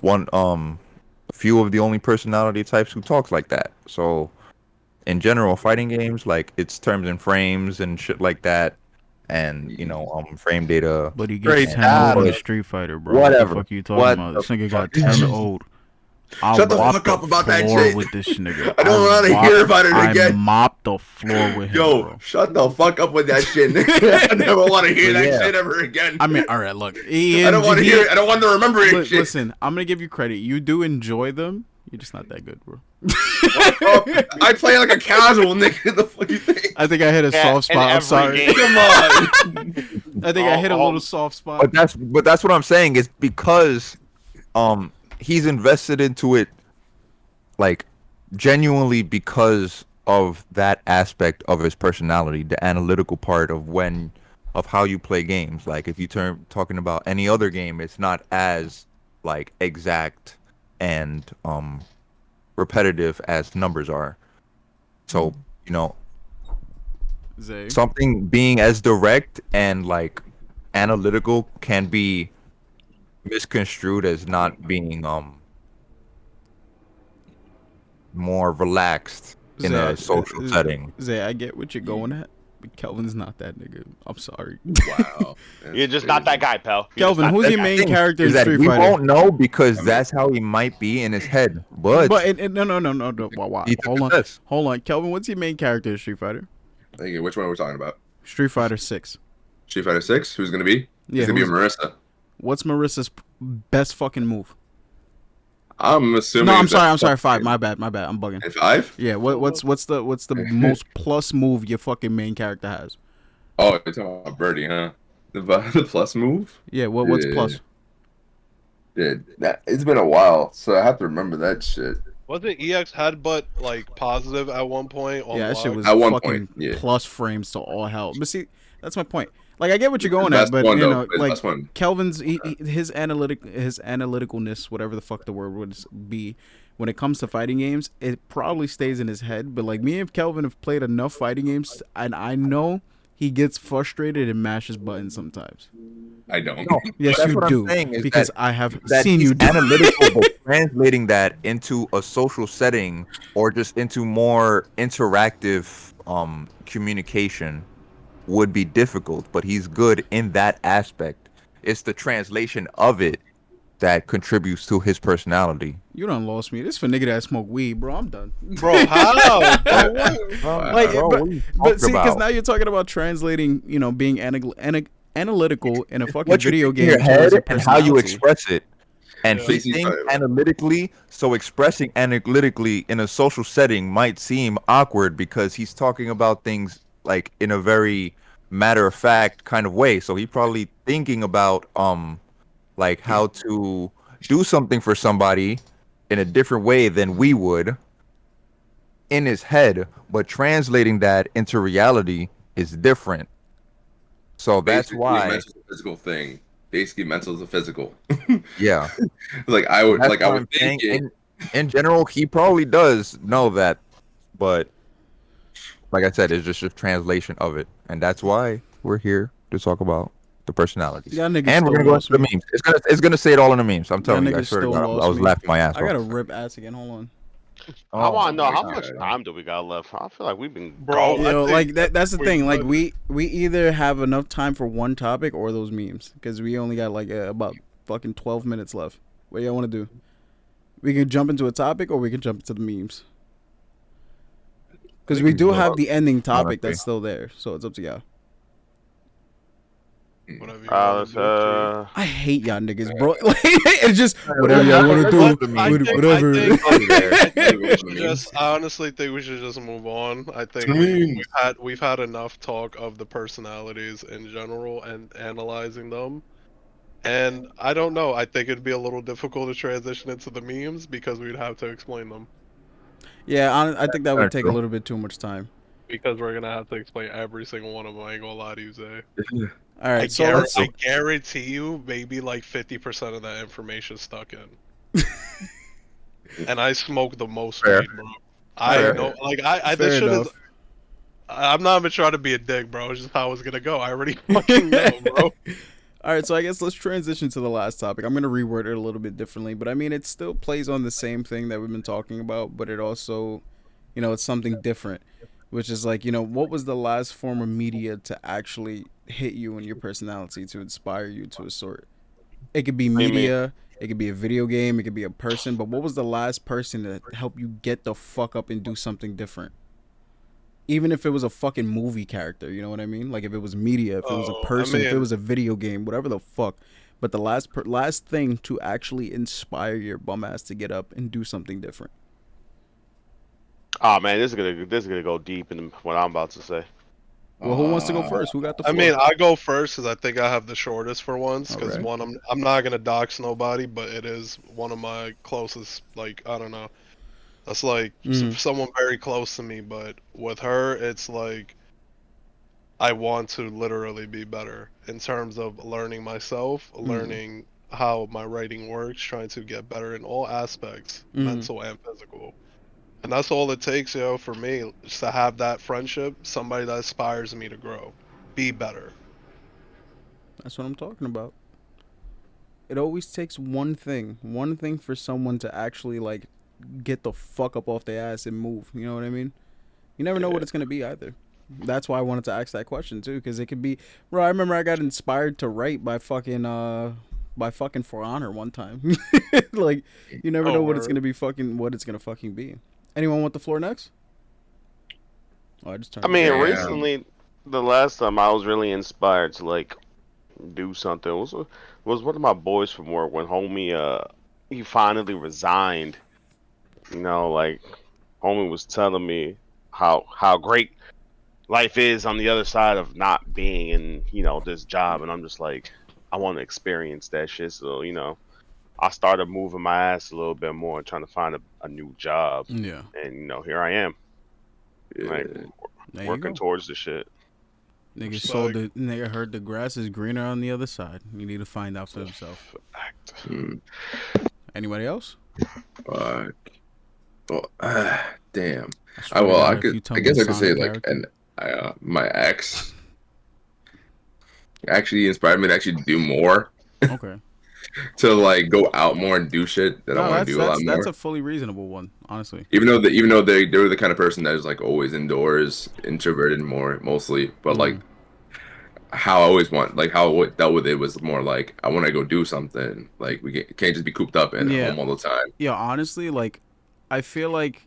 one a few of the only personality types who talks like that. So in general, fighting games like it's terms and frames and shit like that, and frame data But he gets Great and 10 old in data. Street Fighter, bro. What the whatever. fuck are you talking What about? the This nigga fuck? got 10 old. I Shut the mop fuck the up about that floor shit. with this nigga. I don't want to hear about it I again. mop the floor with him, Yo, bro. shut the fuck up with that shit, nigga. I never want to hear But that yeah. shit ever again. I mean, all right, look. I don't want to hear it. I don't want to remember it. Shit. Listen, I'm gonna give you credit. You do enjoy them. You're just not that good, bro. I play like a casual, nigga. The fuck you think? I think I hit a Yeah, soft spot. in I'm every sorry. game. Come on. I think I hit a little soft spot. But that's what I'm saying is because he's invested into it like genuinely because of that aspect of his personality, the analytical part of how you play games. Like if you turn talking about any other game, it's not as like exact and repetitive as numbers are. So, Zay. something being as direct and like analytical can be misconstrued as not being more relaxed in a social setting. Zay, I get what you're going at, but Kelvin's not that nigga. I'm sorry. Wow. You're just not that guy, pal. You're Kelvin, just not who's that your guy. main character Is in that Street we Fighter? won't know because that's how he might be in his head. But No. Wow. he took Hold a on. test. Hold on. Kelvin, what's your main character in Street Fighter? Okay, which one are we talking about? Street Fighter 6. Street Fighter 6? Who's gonna be? Yeah, It's gonna be who's- Marissa. What's Marissa's best fucking move? I'm assuming. No, I'm that's sorry. 5. fucking- My bad. I'm bugging. And 5? Yeah. What's the most plus move your fucking main character has? Oh, you're talking about Birdie, huh? The plus move? Yeah. What's Yeah. plus? Yeah, it's been a while, so I have to remember that shit. Wasn't EX headbutt like positive at one point? On Yeah, that shit lock? was At one fucking point, yeah. plus frames to all hell. But see, that's my point. Like, I get what you're going Best at, but one, you though. know, It's like best one. Kelvin's his analyticalness, whatever the fuck the word would be, when it comes to fighting games, it probably stays in his head. But like me and Kelvin have played enough fighting games, and I know he gets frustrated and mashes buttons sometimes. I don't. No, Yes, that's you what I'm do, saying is because that- I have that seen he's you do. analytical, but translating that into a social setting or just into more interactive communication would be difficult. But he's good in that aspect. It's the translation of it that contributes to his personality. You done lost me. This for nigga that smoke weed, bro. I'm done. Bro, how? Bro, what? Like, Bro, but, what are you but talking see, because about? now you're talking about translating, being analytical in a fucking What you video think in game your towards head your and how you personality. express it. And Yeah. he thinks analytically, so expressing analytically in a social setting might seem awkward because he's talking about things like in a very matter of fact kind of way. So he probably thinking about like how to do something for somebody in a different way than we would in his head, but translating that into reality is different. So that's Basically, why, mental is a physical thing. Basically, mental is a physical. yeah. Like I would, That's like I what would I'm think saying. it. In general, he probably does know that, but like I said, it's just a translation of it, and that's why we're here to talk about the personalities. Y'all niggas And we're still gonna go lost into the me. memes. It's gonna say it all in the memes. I'm telling you, I niggas swear to still God, I lost was me. laughing my ass I gotta off. rip ass again. Hold on. I want to know my how God. much time do we got left? I feel like we've been Bro, going. I Yo, think like that's the we thing. Like could. we either have enough time for one topic or those memes, because we only got like about fucking 12 minutes left. What y'all want to do? We can jump into a topic or we can jump into the memes. Because we do have the ending topic that's still there, so it's up to y'all. Whatever you wanna Let's, do, I hate y'all niggas, bro. Like, it's just whatever y'all want to But do. I think- Whatever. I think we Memes. should just. I honestly think we should just move on. I think Memes. we've had enough talk of the personalities in general and analyzing them. And I don't know. I think it'd be a little difficult to transition into the memes because we'd have to explain them. Yeah, I think that would take a True. little bit too much time. Because we're gonna have to explain every single one of them. I ain't gonna lie to you, Zay. All right, so let's. I guarantee you, maybe like 50% of that information stuck in. And I smoke the most Fair. weed, bro. I Fair. know, like I Fair this shit is. enough. I'm not even trying to be a dick, bro. It's just how it's gonna go. I already fucking know, bro. All right, so I guess let's transition to the last topic. I'm gonna reword it a little bit differently, but I mean it still plays on the same thing that we've been talking about, but it also, it's something different, which is like, what was the last form of media to actually hit you and your personality to inspire you to a sort? It could be do you mean? media, it could be a video game, it could be a person, but what was the last person to help you get the fuck up and do something different? Even if it was a fucking movie character, you know what I mean? Like if it was media, if it was a Oh, I person, if it mean, was a video game, whatever the fuck. But the last thing to actually inspire your bum ass to get up and do something different. Oh man, this is gonna go deep in what I'm about to say. Well, who wants to go first? Who got the I floor? mean, I go first because I think I have the shortest for once. All Because right. one, I'm not gonna dox nobody, but it is one of my closest. Like I don't know, that's like Mhm. someone very close to me. But with her, it's like I want to literally be better in terms of learning myself, learning how my writing works, trying to get better in all aspects, mental and physical. And that's all it takes, for me, just to have that friendship, somebody that inspires me to grow, be better. That's what I'm talking about. It always takes one thing for someone to actually like get the fuck up off their ass and move. You know what I mean? You never know what it's gonna be either. That's why I wanted to ask that question too, because it could be. Bro, I remember I got inspired to write by fucking For Honor one time. Like, you never Oh, know what it's word. gonna be what it's gonna fucking be. Anyone want the floor next? Oh, I just turned. I mean, Damn. recently, the last time I was really inspired to like do something was one of my boys from work when homie he finally resigned. Like homie was telling me how great life is on the other side of not being in this job, and I'm just like I want to experience that shit. So I started moving my ass a little bit more, trying to find a new job, Yeah, and here I am, like there you working go. towards the shit. Nigga sold Respect. the nigga heard the grass is greener on the other side. You need to find out for himself. Fact. Hmm. Anybody else? Fuck. Well, damn. I swear to Well, God, if you tell I me a guess I could say Sonic like, character. my ex actually inspired me to actually do more, Okay. to like go out more and do shit that I No, want to do a lot that's more. a fully reasonable one, honestly. Even though they were the kind of person that is like always indoors, introverted more mostly, but like Mm. how I always want, like how I dealt with it was more like I want to go do something. Like we can't just be cooped up in Yeah, home all the time. yeah. Honestly, like, I feel like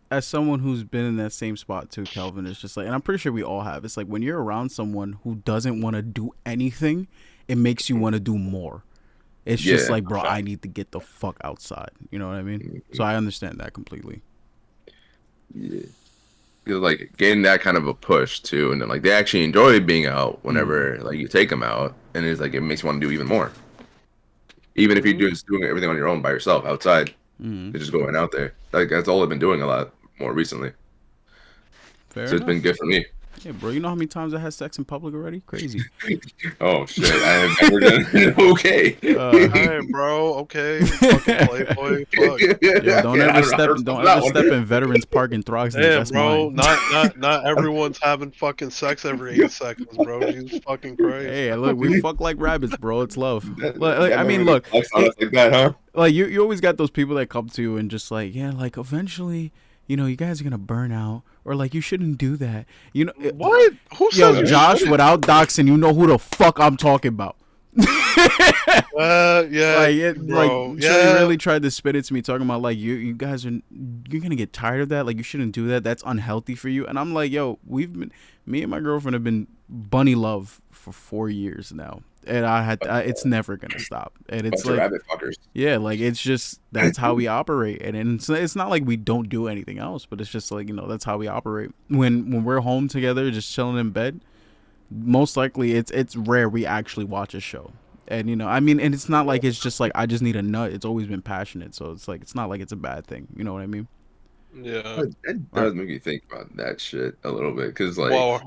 as someone who's been in that same spot too, Kelvin, is just like, and I'm pretty sure we all have. It's like when you're around someone who doesn't want to do anything, it makes you want to do more. It's just Yeah, like, bro, I Fact. need to get the fuck outside. You know what I mean? So Mhm. I understand that completely. Yeah. Feel like getting that kind of a push too, and then like they actually enjoy being out Mm. whenever like you take them out, and it's like it makes you want to do even more. Even if you're Mhm. just doing everything on your own by yourself outside, Mm. you're just going out there. Like that's all I've been doing a lot more recently. Fair So it's been enough. good for me. Yeah, bro. You know how many times I had sex in public already? Crazy. Oh shit! I have never done. Okay. Alright, bro. Okay. Fucking Playboy. Fuck. Yo, don't Yeah, I ever don't know how to step respond don't to that ever one. step in Veterans Park in Throgsneck. Damn, That's bro. mine. Not everyone's having fucking sex every 8 seconds, bro. Jesus fucking Christ. Hey, look, we fuck like rabbits, bro. It's love. You got I no mean, really look, flex on us like that, huh? like you always got those people that come to you and just like, yeah, like eventually, you guys are gonna burn out, or like you shouldn't do that. What? Who Yo, says you Josh, shouldn't? without doxing, you know who the fuck I'm talking about. Yeah, Like bro. Shorty Yeah. really tried to spit it to me, talking about like you guys you're gonna get tired of that. Like you shouldn't do that. That's unhealthy for you. And I'm like, yo, me and my girlfriend have been bunny love for 4 years now, and it's never gonna stop. And it's Bunch of like, rabbit fuckers. yeah, like it's just that's how we operate, and it's not like we don't do anything else, but it's just like that's how we operate. When we're home together, just chilling in bed, most likely it's rare we actually watch a show. And I mean, and it's not like it's just like I just need a nut. It's always been passionate, so it's like it's not like it's a bad thing. You know what I mean? Yeah. It All right. does make me think about that shit a little bit, because like, Well,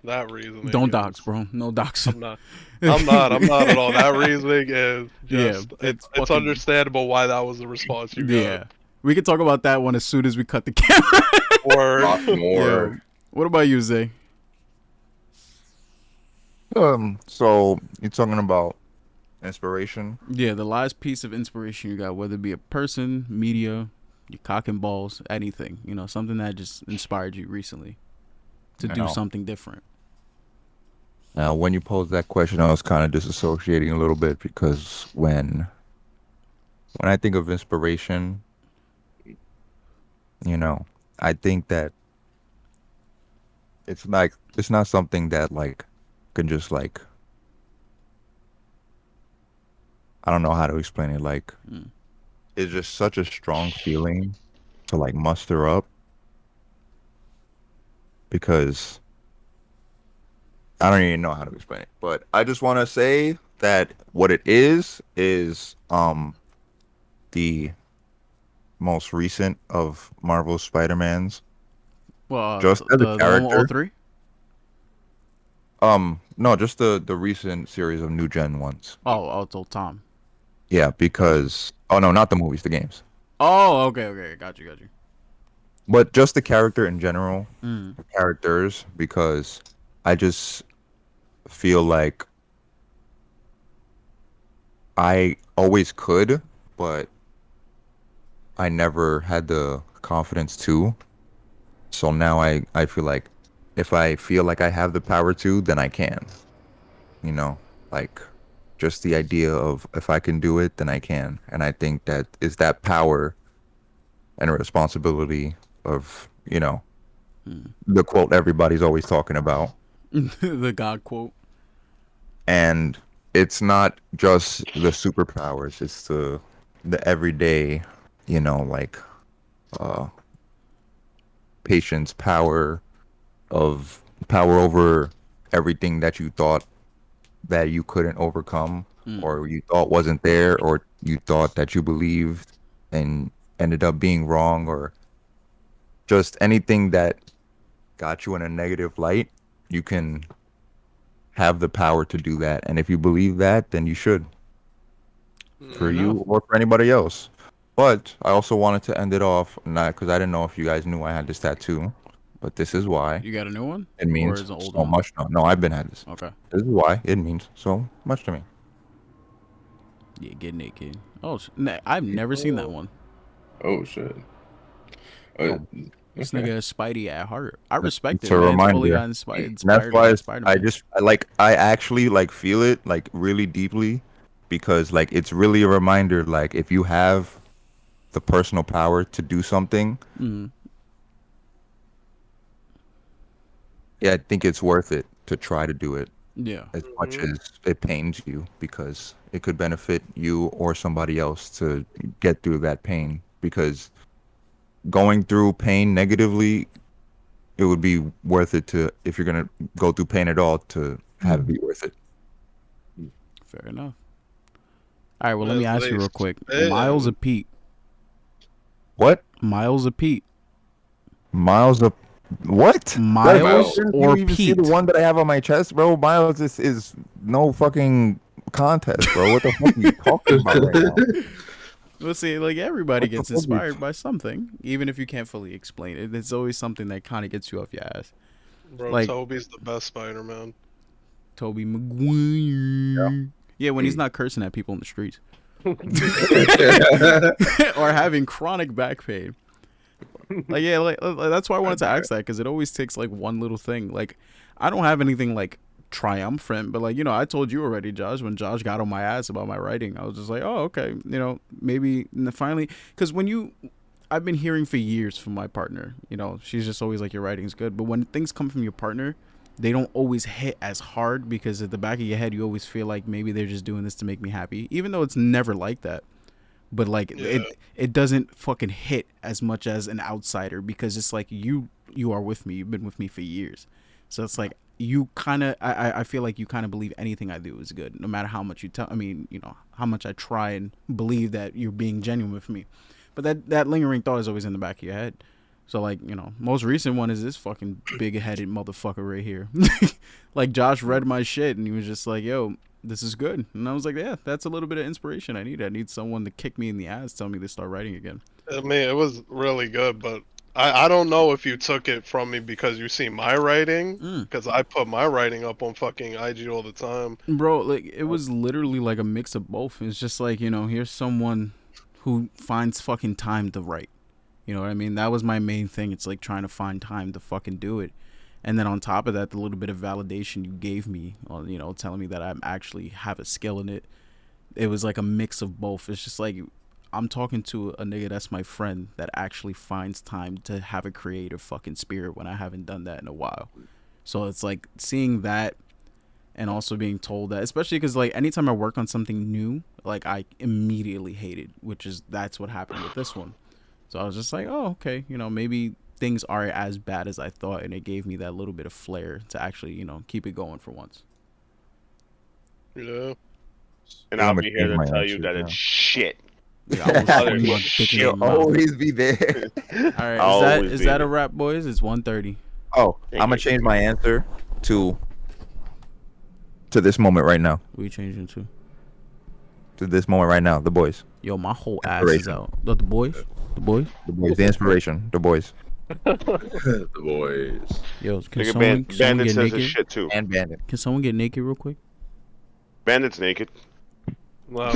that reasoning Don't dox, is. bro. No dox. I'm not. I'm not at all. That reasoning is Yeah, just. it's It's fucking. understandable why that was the response you got. Yeah, we can talk about that one as soon as we cut the camera. Or lot Yo, more. what about you, Zay? So you're talking about inspiration? Yeah, the last piece of inspiration you got, whether it be a person, media, your cock and balls, anything, something that just inspired you recently to do Now, something different. now, when you posed that question, I was kind of disassociating a little bit because when I think of inspiration, I think that it's not something that like can just like I don't know how to explain it. Like Mm. it's just such a strong feeling to like muster up because I don't even know how to explain it. But I just want to say that what it is the most recent of Marvel's Spider-Mans. Well, Just as a the one with all character. three. No, just the recent series of new gen ones. Oh, it's old Tom. Yeah, Gotcha. because oh no, not the movies, the games. Oh, okay, got you. But just the character in general, Mm. the characters, because I just feel like I always could, but I never had the confidence to. So now I feel like if I feel like I have the power to, then I can. You know, like just the idea of if I can do it, then I can. And I think that is that power and a responsibility of, Mm. the quote everybody's always talking about. The God quote. And it's not just the superpowers, it's the everyday, like uh patience, power over everything that you thought that you couldn't overcome Mm. or you thought wasn't there or you thought that you believed and ended up being wrong or just anything that got you in a negative light, you can have the power to do that. And if you believe that, then you should, Fair for mm, you enough. or for anybody else. But I also wanted to end it off, not because I didn't know if you guys knew I had this tattoo, but this is why You got a new one, it or means is it an old so one? much. No, no, I've been had this. Okay. This is why it means so much to me. Yeah, get naked. Oh, I've never seen that one. Oh shit. Uh, So This okay. nigga is Spidey at heart. I respect it's it, a man. Totally reminder. got And that's inspired why by it's, Spider I Man. just I actually like feel it like really deeply because like it's really a reminder like if you have the personal power to do something, Mm. yeah, I think it's worth it to try to do it Yeah. as much mhm. as it pains you because it could benefit you or somebody else to get through that pain because going through pain negatively, it would be worth it to if you're going to go through pain at all to have it be worth it. Fair enough. All right. Well, let me As ask you they real quick. Miles spitting. of Pete. What? Miles of Pete. Miles of what? Is that a Miles. Miles question? You or even see the Pete? one that I have on my chest, bro? Miles is no fucking contest, bro. What the fuck are you talking about right now? Let's see. Like everybody What the gets fuck are you inspired by something, even if you can't fully explain it. It's always something that kind of gets you off your ass. Bro, Like Toby's the best Spider-Man. Toby Maguire. Yeah, when he's Mm. not cursing at people in the streets or having chronic back pain. Like yeah, that's why I wanted to ask that because it always takes like one little thing. Like I don't have anything like triumphant, but like I told you already, Josh. When Josh got on my ass about my writing, I was just like, oh okay, maybe finally because I've been hearing for years from my partner. She's just always like your writing's good, but when things come from your partner, they don't always hit as hard because at the back of your head you always feel like maybe they're just doing this to make me happy, even though it's never like that. But like Yeah. it doesn't fucking hit as much as an outsider because it's like you are with me. You've been with me for years. So it's like you kind of, I feel like you kind of believe anything I do is good, no matter how much you tell. I mean, you know, how much I try and believe that you're being genuine with me. But that lingering thought is always in the back of your head. So like, you know, most recent one is this fucking big headed motherfucker right here. Like Josh read my shit and he was just like, yo, this is good. And I was like, yeah, that's a little bit of inspiration I need. I need someone to kick me in the ass, tell me to start writing again. I mean, it was really good, but I don't know if you took it from me because you see my writing, because I put my writing up on fucking IG all the time. Bro, like it was literally like a mix of both. It's just like, you know, here's someone who finds fucking time to write. You know what I mean? That was my main thing. It's like trying to find time to fucking do it. And then on top of that, the little bit of validation you gave me, you know, telling me that I actually have a skill in it. It was like a mix of both. It's just like I'm talking to a nigga that's my friend that actually finds time to have a creative fucking spirit when I haven't done that in a while. So it's like seeing that and also being told that, especially because like anytime I work on something new, like I immediately hate it, that's what happened with this one. So I was just like, oh, okay, you know, maybe things aren't as bad as I thought, and it gave me that little bit of flair to actually, you know, keep it going for once. Yeah. And I'll be here to tell you that it's shit. Yeah, I will Other swing my dick in your shit. mouth. Always be there. All right, Always is be that a there. wrap, boys? It's 1:30. Oh, I'm gonna change my answer to this moment right now. What are you changing to? To this moment right now. The boys. Yo, my whole ass is out. The boys? The boys? The boys. The inspiration. The boys. The boys. Yo, can Nigga, someone Bandit get says his naked? shit too. And Bandit. Can someone get naked real quick? Bandit's naked. Well,